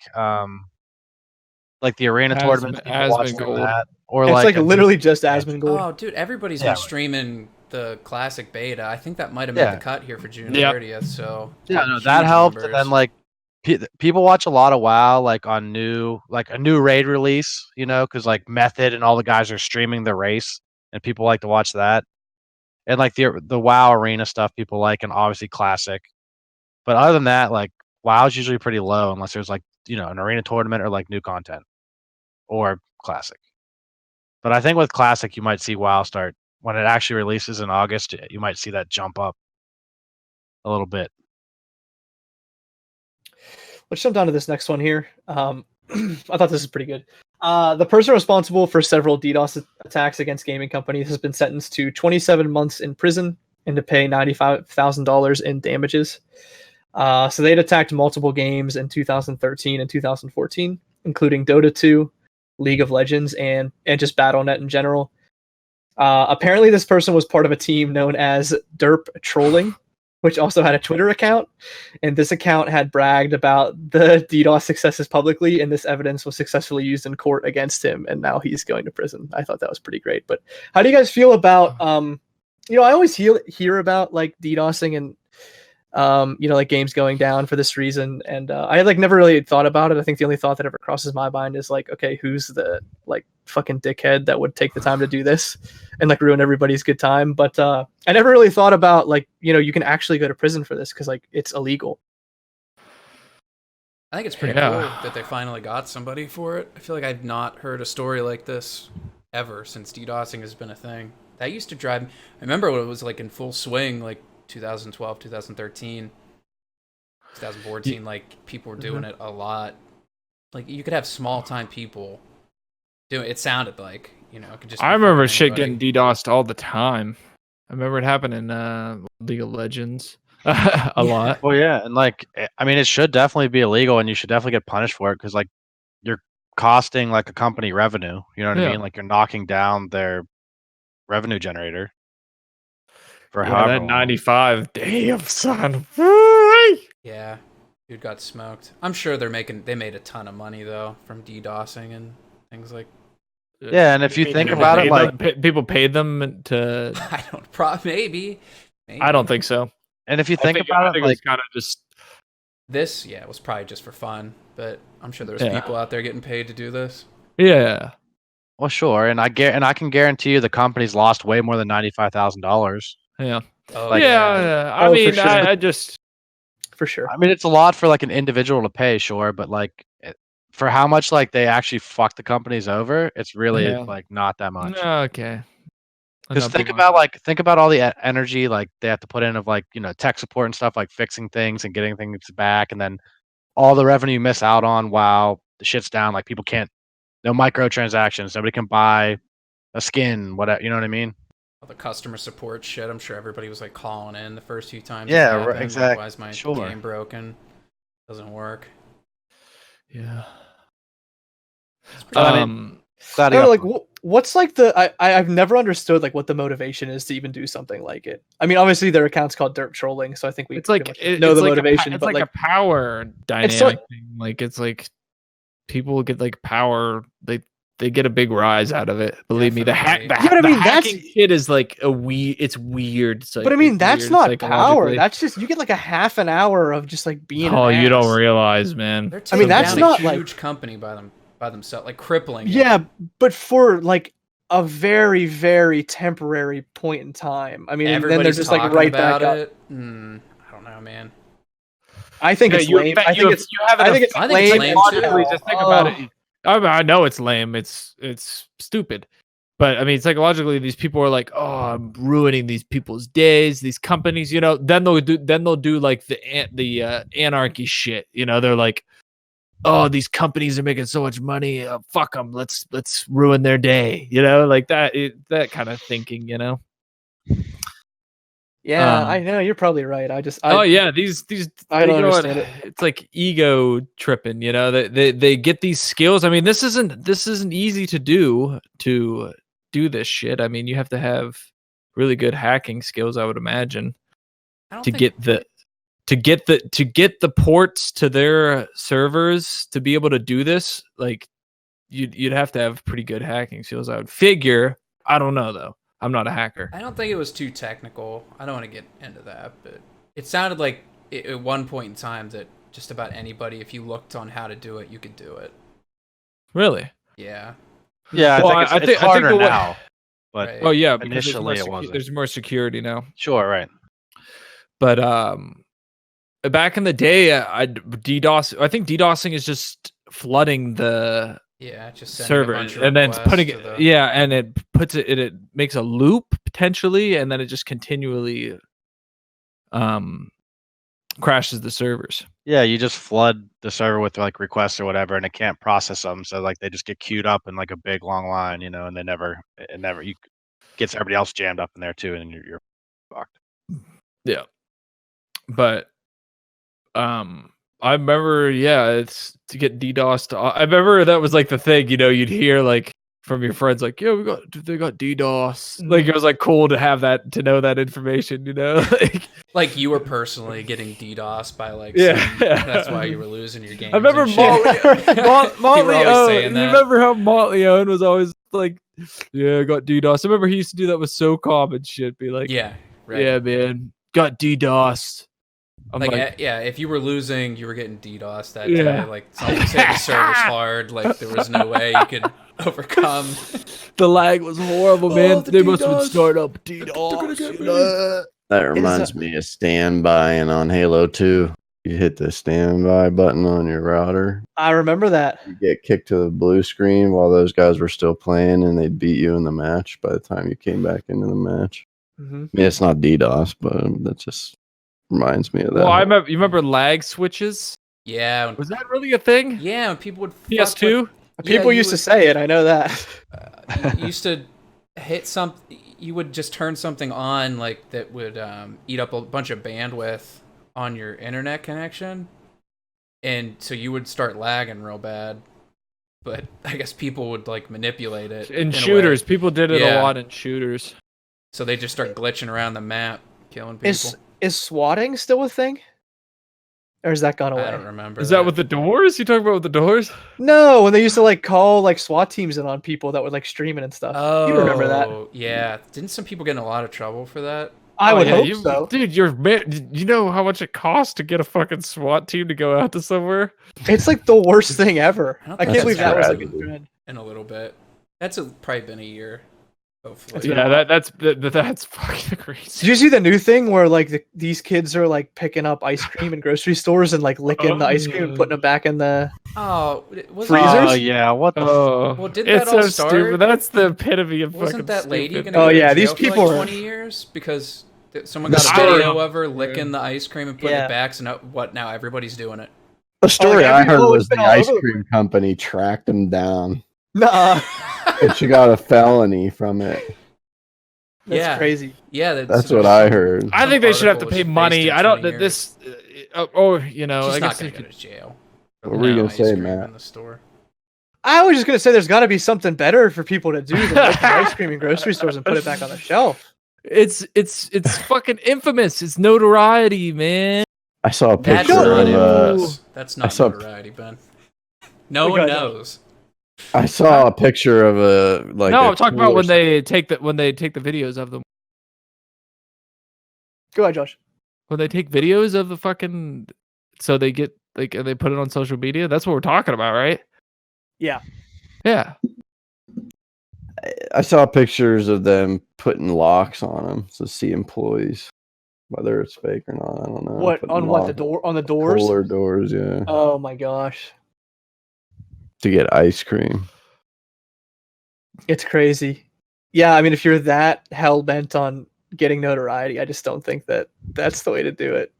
the arena Asmon- tournaments. People watch Asmongold. that, or It's like a literally just Asmongold. Oh, dude, everybody's Yeah, been right. streaming the classic beta. I think that might have made Yeah. the cut here for June Yep. 30th. So Yeah, no, huge that helped. And numbers. then like people watch a lot of WoW like on a new raid release, because like Method and all the guys are streaming the race, and people like to watch that. And like the WoW arena stuff people like, and obviously classic. But other than that, like WoW's usually pretty low unless there's like an arena tournament or like new content or classic. But I think with classic you might see WoW start when it actually releases in August. You might see that jump up a little bit. Let's jump down to this next one here. I thought this is pretty good. The person responsible for several DDoS attacks against gaming companies has been sentenced to 27 months in prison and to pay $95,000 in damages. So they'd attacked multiple games in 2013 and 2014, including Dota 2, League of Legends, and just Battle.net in general. Apparently, this person was part of a team known as Derp Trolling, which also had a Twitter account, and this account had bragged about the DDoS successes publicly, and this evidence was successfully used in court against him, and now he's going to prison. I thought that was pretty great. But how do you guys feel about, I always hear about like DDoSing and, like games going down for this reason, and I like never really thought about it. I think the only thought that ever crosses my mind is like, okay, who's the like fucking dickhead that would take the time to do this and like ruin everybody's good time? But I never really thought about like, you can actually go to prison for this because like it's illegal. I think it's pretty cool that they finally got somebody for it. I feel like I've not heard a story like this ever since DDoSing has been a thing. That used to drive me. I remember when it was like in full swing, like 2012, 2013, 2014, like people were doing it a lot. Like you could have small time people doing it. Sounded like, it could just. I remember shit getting DDoSed all the time. I remember it happened in League of Legends a lot. Well, yeah, and like, I mean, it should definitely be illegal, and you should definitely get punished for it because, like, you're costing like a company revenue. You know what I mean? Like, you're knocking down their revenue generator for however that long. 95. Damn, son. Yeah, dude got smoked. I'm sure they made a ton of money though from DDoSing and things like. Yeah, and if you think about it, like people paid them to. I don't. Maybe. I don't think so. And if you think about it, like like kind of just this, it was probably just for fun. But I'm sure there's people out there getting paid to do this. Yeah. Well, sure, and I can guarantee you the company's lost way more than $95,000. Yeah. Oh, Like, yeah. I Oh, for mean, sure. I just. For sure. I mean, it's a lot for like an individual to pay, sure, but like for how much like they actually fuck the companies over, it's really like not that much. Okay. Because think about all the energy like they have to put in of like tech support and stuff, like fixing things and getting things back, and then all the revenue you miss out on while the shit's down. Like people can't, no microtransactions, nobody can buy a skin, whatever. You know what I mean? All the customer support shit. I'm sure everybody was like calling in the first few times. Yeah, it happened, right, exactly. Like, why is my Sure. game broken? Doesn't work. Yeah. Glad I don't know, like what's like I've never understood like what the motivation is to even do something like it. I mean, obviously their account's called Derp Trolling, so I think we it's like know the like motivation. It's but like a power dynamic like- thing. Like it's like people get like power. they get a big rise out of it. Believe me, the Definitely. hacking shit is like it's weird. It's like, But I mean, it's that's weird not power. psychologically. That's just you get like a half an hour of just like being. Oh, an you don't ass. realize, man. They're I mean, taking that's down not a like- huge company by themselves, like crippling. it. Yeah, but for like a very, very temporary point in time. I mean, and then they're Everybody's just like talking right back about up. it. I don't know, man. I think it's lame. I think it's lame. too. Just think about it. I know it's lame. It's stupid. But I mean, psychologically, these people are like, "Oh, I'm ruining these people's days." These companies, you know, then they'll do like the anarchy shit. You know, they're like, "Oh, these companies are making so much money. Fuck them. Let's ruin their day." You know, like that kind of thinking. You know. Yeah, I know you're probably right. These I don't you know what, understand it. It's like ego tripping. You know, they get these skills. I mean, this isn't easy to do this shit. I mean, you have to have really good hacking skills, I would imagine, to get the ports to their servers to be able to do this. Like, you'd have to have pretty good hacking skills, I would figure. I don't know though. I'm not a hacker. I don't think it was too technical. I don't want to get into that, but it sounded like at one point in time that just about anybody, if you looked on how to do it, you could do it. Really? Yeah. Yeah, Well, I think it's harder the way- now. But Right. Oh yeah, because Initially, it wasn't. there's more security now. sure, right. But back in the day, DDoS. I think DDoSing is just flooding the Yeah, just sending a server bunch of and then requests putting to it. the- Yeah, and it puts it makes a loop potentially, and then it just continually crashes the servers. Yeah, you just flood the server with like requests or whatever, and it can't process them. So like they just get queued up in like a big long line, you know, and it never gets everybody else jammed up in there too, and you're fucked. Yeah, but I remember, it's to get DDoSed. I remember that was like the thing, you know, you'd hear like from your friends, like, "Yeah, they got DDoS." Like it was like cool to have that, to know that information, you know. Like you were personally getting DDoS by like, Yeah. that's why you were losing your games. I remember and shit. Motley always Owen. saying You that. remember how Motley Owen was always like, "Yeah, I got DDoS." I remember he used to do that with SOCOM and shit. Be like, Yeah, right. "Yeah, man, got DDoS." I'm Like, yeah, if you were losing, you were getting DDoS that Yeah. day. Like, something said the server's hard. Like, there was no way you could overcome. the lag was horrible, man. the They must have DDoS. been start up gonna DDoS. get you know? That reminds me of standby, and on Halo 2, you hit the standby button on your router. I remember that. You get kicked to the blue screen while those guys were still playing, and they'd beat you in the match by the time you came back into the match. Mm-hmm. I mean, it's not DDoS, but that just reminds me of that. Well, I remember. You remember lag switches? Yeah. When, Was that really a thing? yeah, when people would fuck PS2. with- People you used to would- say it. I know that. you used to hit you would just turn something on like that would eat up a bunch of bandwidth on your internet connection, and so you would start lagging real bad. But I guess people would like manipulate it In a shooters, way. people did it Yeah. a lot in shooters. So they just start glitching around the map, killing people. Is swatting still a thing? Or has that gone I away? don't remember. Is that with the doors? You talking about with the doors? No, when they used to like call like SWAT teams in on people that would like stream it and stuff. Oh, You remember that? Yeah. Didn't some people get in a lot of trouble for that? I would hope you, so. Dude, you know how much it costs to get a fucking SWAT team to go out to somewhere? It's like the worst thing ever. I don't I think can't believe that's that was like a tragedy. trend. In a little bit. That's probably been a year. Hopefully. Yeah, that's fucking crazy. Did you see the new thing where like these kids are like picking up ice cream in grocery stores and like licking the ice cream and putting it back in the? Oh, was Freezers? Oh yeah, what the? Oh, Well, didn't it's that all so start- stupid. That's the epitome of Wasn't fucking that lady stupid. gonna Oh, go to yeah, these jail for, people like are- 20 years because someone The got a story- video of her licking the ice cream and putting Yeah. it back? So now everybody's doing it. The story yeah, I heard people was have been the all ice over the cream company tracked him down, Nah, and she got a felony from it. that's Yeah. crazy. Yeah, That's what I heard. I think they should have to article pay was money. based in I don't. 20 This, you know, She's I not guess gonna you go could. to jail. What were you No gonna ice say, cream Matt? In the store. I was just gonna say there's got to be something better for people to do than lick the ice cream in grocery stores and put it back on the shelf. It's fucking infamous. It's notoriety, man. I saw a That's picture not of infamous. That's not saw- notoriety, Ben. No We one got- knows. I saw a picture of a like. No, a I'm talking about when cooler- they take the videos of them. Go ahead, Josh. When they take videos of the fucking, so they get like they put it on social media. That's what we're talking about, right? Yeah. Yeah. I saw pictures of them putting locks on them to see employees, whether it's fake or not. I don't know. What Putting on what the locks- door on the doors? Cooler doors, yeah, Oh my gosh, to get ice cream. it's crazy. Yeah, I mean, if you're that hell bent on getting notoriety, I just don't think that that's the way to do it.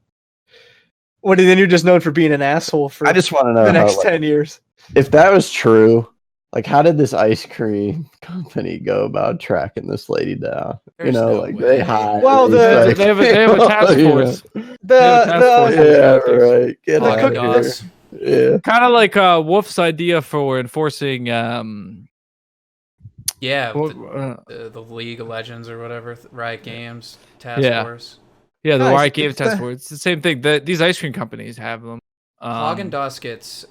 What? Then you're just known for being an asshole for I just want to know the how, next like, 10 years. if that was true. Like, how did this ice cream company go about tracking this lady down? There's you know, no like way. they hire. Well, these, the- They have a task you know, force. The, They have a task force. Yeah, Politics. right. Get The out cook- of DDoS. here. Yeah. Kind of like Wolf's idea for enforcing Yeah, what- the League of Legends or whatever, Riot Games Task Yeah. Force. yeah, the Nice. Riot Games It's task the- force. It's the same thing. These ice cream companies have them. Haagen-Dazs gets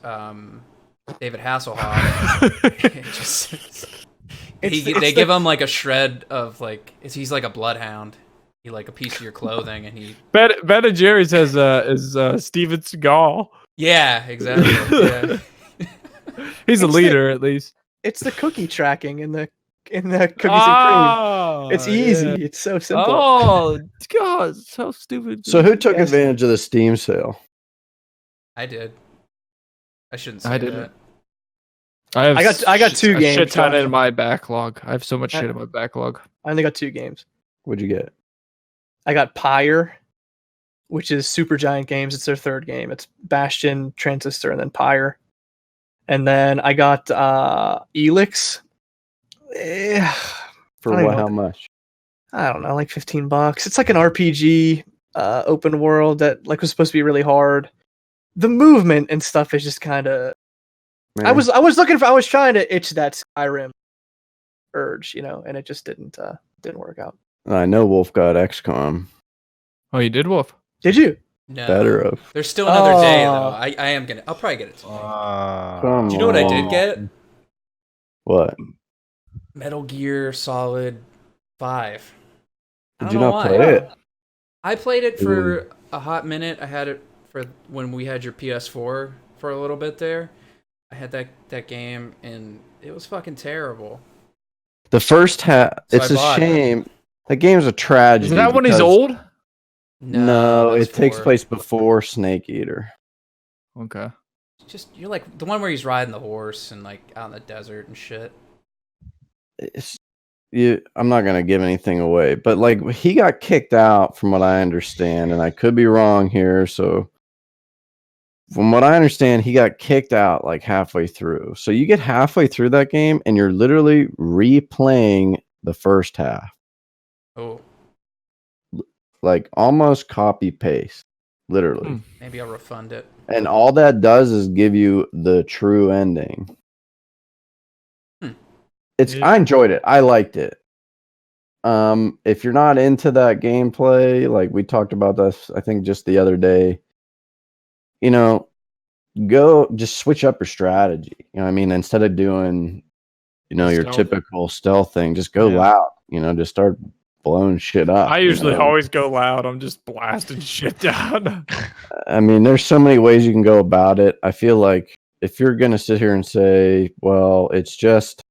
David Hasselhoff. It just they give him like a shred of like he's like a bloodhound. He like a piece of your clothing, and he Ben and Jerry's has is Steven Seagal. yeah, exactly. Yeah. He's a It's leader at least. It's the cookie tracking in the cookies and cream. Oh, It's easy. yeah. It's so simple. Oh God, so stupid. So who took Yes. advantage of the Steam sale? I did. I shouldn't say I didn't. that. I got two a games, shit ton Josh. in my backlog. I have so much I- shit in my backlog. I only got 2 games. What'd you get? I got Pyre, which is Supergiant Games. It's their 3rd game. It's Bastion, Transistor, and then Pyre. And then I got Elix. For I don't what? know. How much? I don't know, like $15. It's like an RPG open world that like was supposed to be really hard. The movement and stuff is just kind of. I was trying to itch that Skyrim urge, and it just didn't work out. I know Wolf got XCOM. Oh, you did, Wolf? Did you? No. Better of. There's still another day though. Oh. I am gonna. I'll probably get it tonight. Come Do you know what I did on. get? What? Metal Gear Solid 5. I Did don't you know not why. play it? I played it for a hot minute. I had it for when we had your PS4 for a little bit there. I had that game and it was fucking terrible. The first half. So It's I a bought it. shame. That game's a tragedy. Is that when he's because- old? No, that's it takes 4. place before Snake Eater. Okay. Just you're like the one where he's riding the horse and like out in the desert and shit. I'm not gonna give anything away, but like he got kicked out, from what I understand, and I could be wrong here. So, from what I understand, he got kicked out like halfway through. So you get halfway through that game, and you're literally replaying the first half, Oh, like almost copy paste, literally. Hmm. maybe I'll refund it. And all that does is give you the true ending. I enjoyed it. I liked it. If you're not into that gameplay, like we talked about this, I think just the other day, go just switch up your strategy. You know what I mean? Instead of doing, your Stealth. typical stealth thing, just go Yeah. loud, just start blowing shit up. I usually you know? always go loud. I'm just blasting shit down. I mean, there's so many ways you can go about it. I feel like if you're going to sit here and say, well, it's just,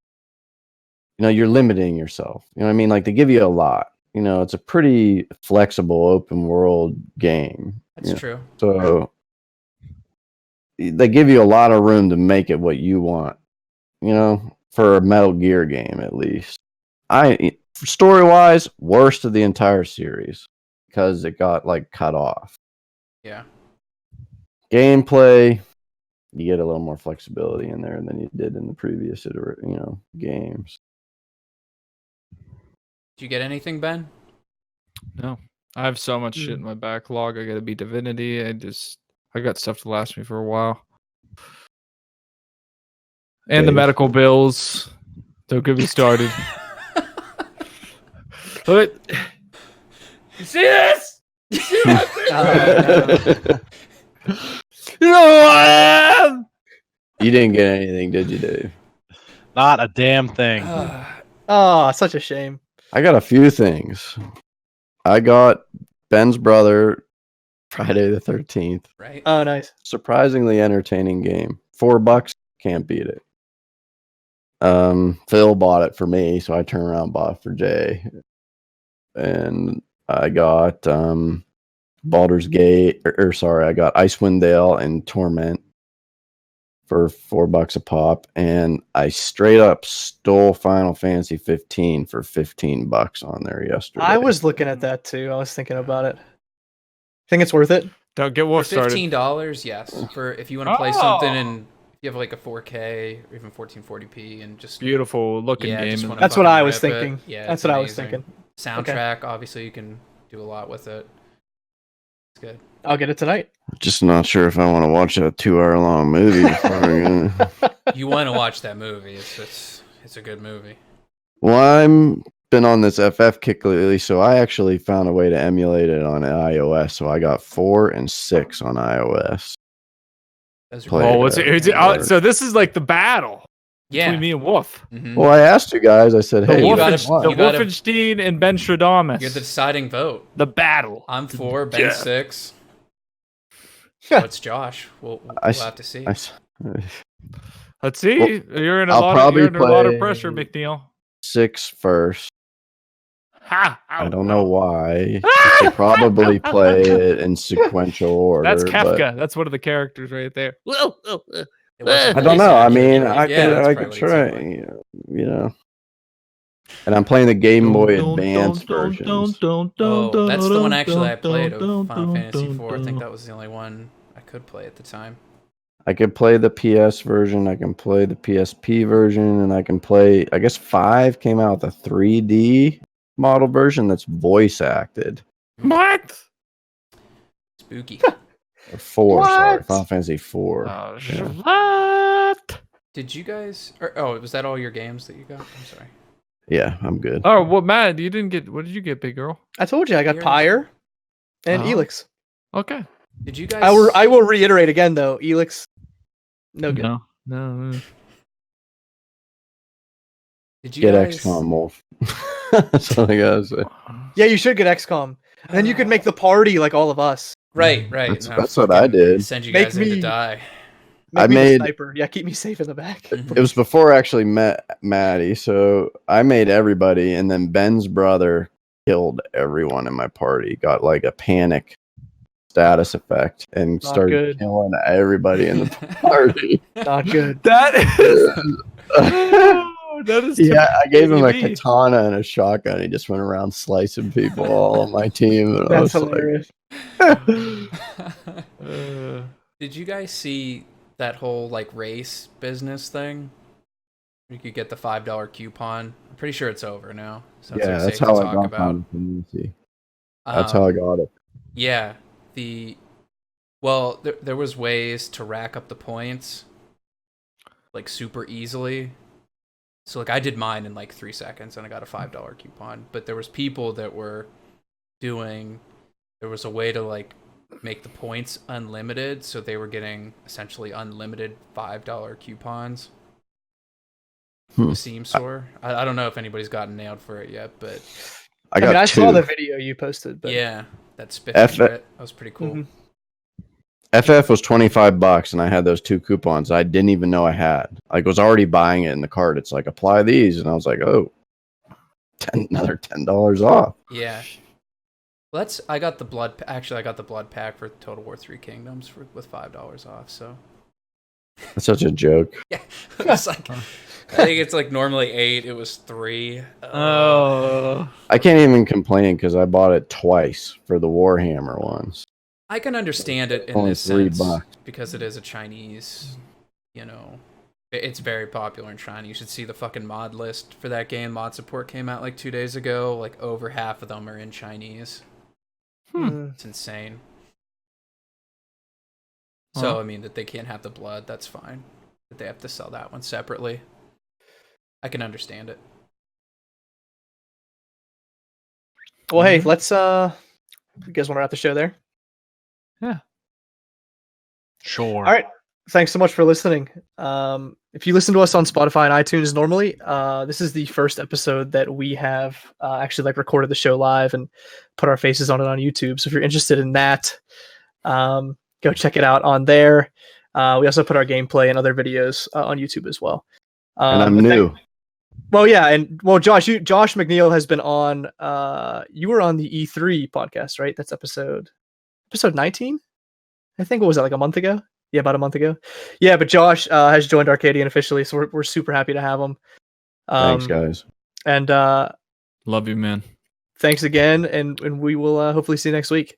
you're limiting yourself. You know what I mean? Like they give you a lot. It's a pretty flexible open world game. That's true. So they give you a lot of room to make it what you want, for a Metal Gear game at least. Story wise, worst of the entire series because it got like cut off. Yeah. Gameplay, you get a little more flexibility in there than you did in the previous games. Did you get anything, Ben? No, I have so much shit in my backlog. I got to beat Divinity. I got stuff to last me for a while. And the Dave. medical bills. Don't get me started. Look at, you see this? You see my finger? You know who I am? You didn't get anything, did you, Dave? Not a damn thing. Oh, such a shame. I got a few things. I got Ben's brother Friday the 13th. Right. Oh, nice. Surprisingly entertaining game. $4, can't beat it. Phil bought it for me, so I turned around and bought it for Jay. And I got Baldur's Gate, I got Icewind Dale and Torment for $4 a pop, and I straight up stole Final Fantasy 15 for $15 on there yesterday. I was looking at that too. I was thinking about it. Think it's worth it? Don't get For Wolf started. $15, yes. For if you want to play something and you have like a 4K or even 1440p and just Beautiful looking Yeah, just game. wanna That's what fucking I was rip it. thinking. Yeah, That's it's what I was amazing. thinking. Soundtrack, obviously, you can do a lot with it. It's good. I'll get it tonight. just not sure if I want to watch a 2-hour long movie. You want to watch that movie? It's a good movie. Well, I'm been on this FF kick lately, so I actually found a way to emulate it on iOS. So I got 4 and 6 on iOS. Those are Play great. Oh, so this is like the battle between me and Wolf. Mhm. Well, I asked you guys. I said, The, "Hey, you what gotta- do you want?" the you gotta- Wolfenstein and Ben Stradamus. You're the deciding vote. The battle. I'm 4, Ben Yeah. 6. What's Josh? We'll I have to see. Let's see. Well, you're in a I'll lot probably of play- pressure, McNeil. 6 first. Ha! I don't know why. You could probably play it in sequential order. That's but Kafka. That's one of the characters right there. It wasn't I don't voice know. I acted, mean, right? I Yeah, could, that's I probably could what it try. sounded like. You know. And I'm playing the Game Boy Advance versions. Oh, that's the one actually I played of Final Fantasy 4. I think that was the only one I could play at the time. I could play the PS version, I can play the PSP version, and I can play. I guess 5 came out with a 3D model version that's voice acted. What? Spooky. Or 4, sorry, What? Final Fantasy 4. What? Did you guys? Was that all your games that you got? I'm sorry. Yeah, I'm good. Oh, well, Matt, you didn't get. What did you get, big girl? I told you I got Yours. Pyre and Oh. Elix. Okay. Did you guys? I will reiterate again though. Elix, no good. No. Did you Get guys? XCOM, Wolf. That's all I gotta say. Yeah, you should get XCOM. And then you could make the party like all of us. Right. That's what I did. Send you Make guys in to me- die. Make I me made- the sniper. Yeah, keep me safe in the back. It was before I actually met Maddie, so I made everybody, and then Ben's brother killed everyone in my party. Got like a panic status effect and Not started good. killing everybody in the party. Not good. That is. That is. Yeah, I gave him a me. katana and a shotgun. He just went around slicing people all on my team. And I That's was like, hilarious. Did you guys see that whole like race business thing? You could get the $5 coupon. I'm pretty sure it's over now. So it's yeah, like that's safe how to I talk got about. Final Fantasy. That's how I got it. Yeah, there was ways to rack up the points like super easily. So like I did mine in like 3 seconds and I got a $5 coupon. But there was people that were there was a way to like make the points unlimited, so they were getting essentially unlimited $5 coupons. The Steam store. I don't know if anybody's gotten nailed for it yet, but I got I two. saw the video you posted. But yeah, that spiff F- and grit, that was pretty cool. Mhm. FF was $25, and I had those 2 coupons I didn't even know I had. Like, was already buying it in the cart. It's like, apply these, and I was like, oh, another $10 off. Yeah. Well, I got the blood pack for Total War 3 Kingdoms with $5 off. So That's such a joke. yeah, it's like I think it's like normally 8. It was 3. Oh. I can't even complain because I bought it twice for the Warhammer ones. I can understand it in Only this $3 sense because it is a Chinese. It's very popular in China. You should see the fucking mod list for that game. Mod support came out like 2 days ago. Like over half of them are in Chinese. It's insane. So I mean that they can't have the blood, that's fine. But they have to sell that one separately. I can understand it. Well, hey, let's you guys want to wrap the show there? Sure. All right. thanks so much for listening. If you listen to us on Spotify and iTunes normally, this is the first episode that we have actually like recorded the show live and put our faces on it on YouTube. So if you're interested in that, go check it out on there. We also put our gameplay and other videos on YouTube as well. And I'm new. Josh McNeil has been on. You were on the E3 podcast, right? That's episode 19. I think, what was that, like a month ago? Yeah, about a month ago. Yeah, but Josh has joined Arcadian officially, so we're super happy to have him. Thanks, guys. And love you, man. Thanks again, and we will hopefully see you next week.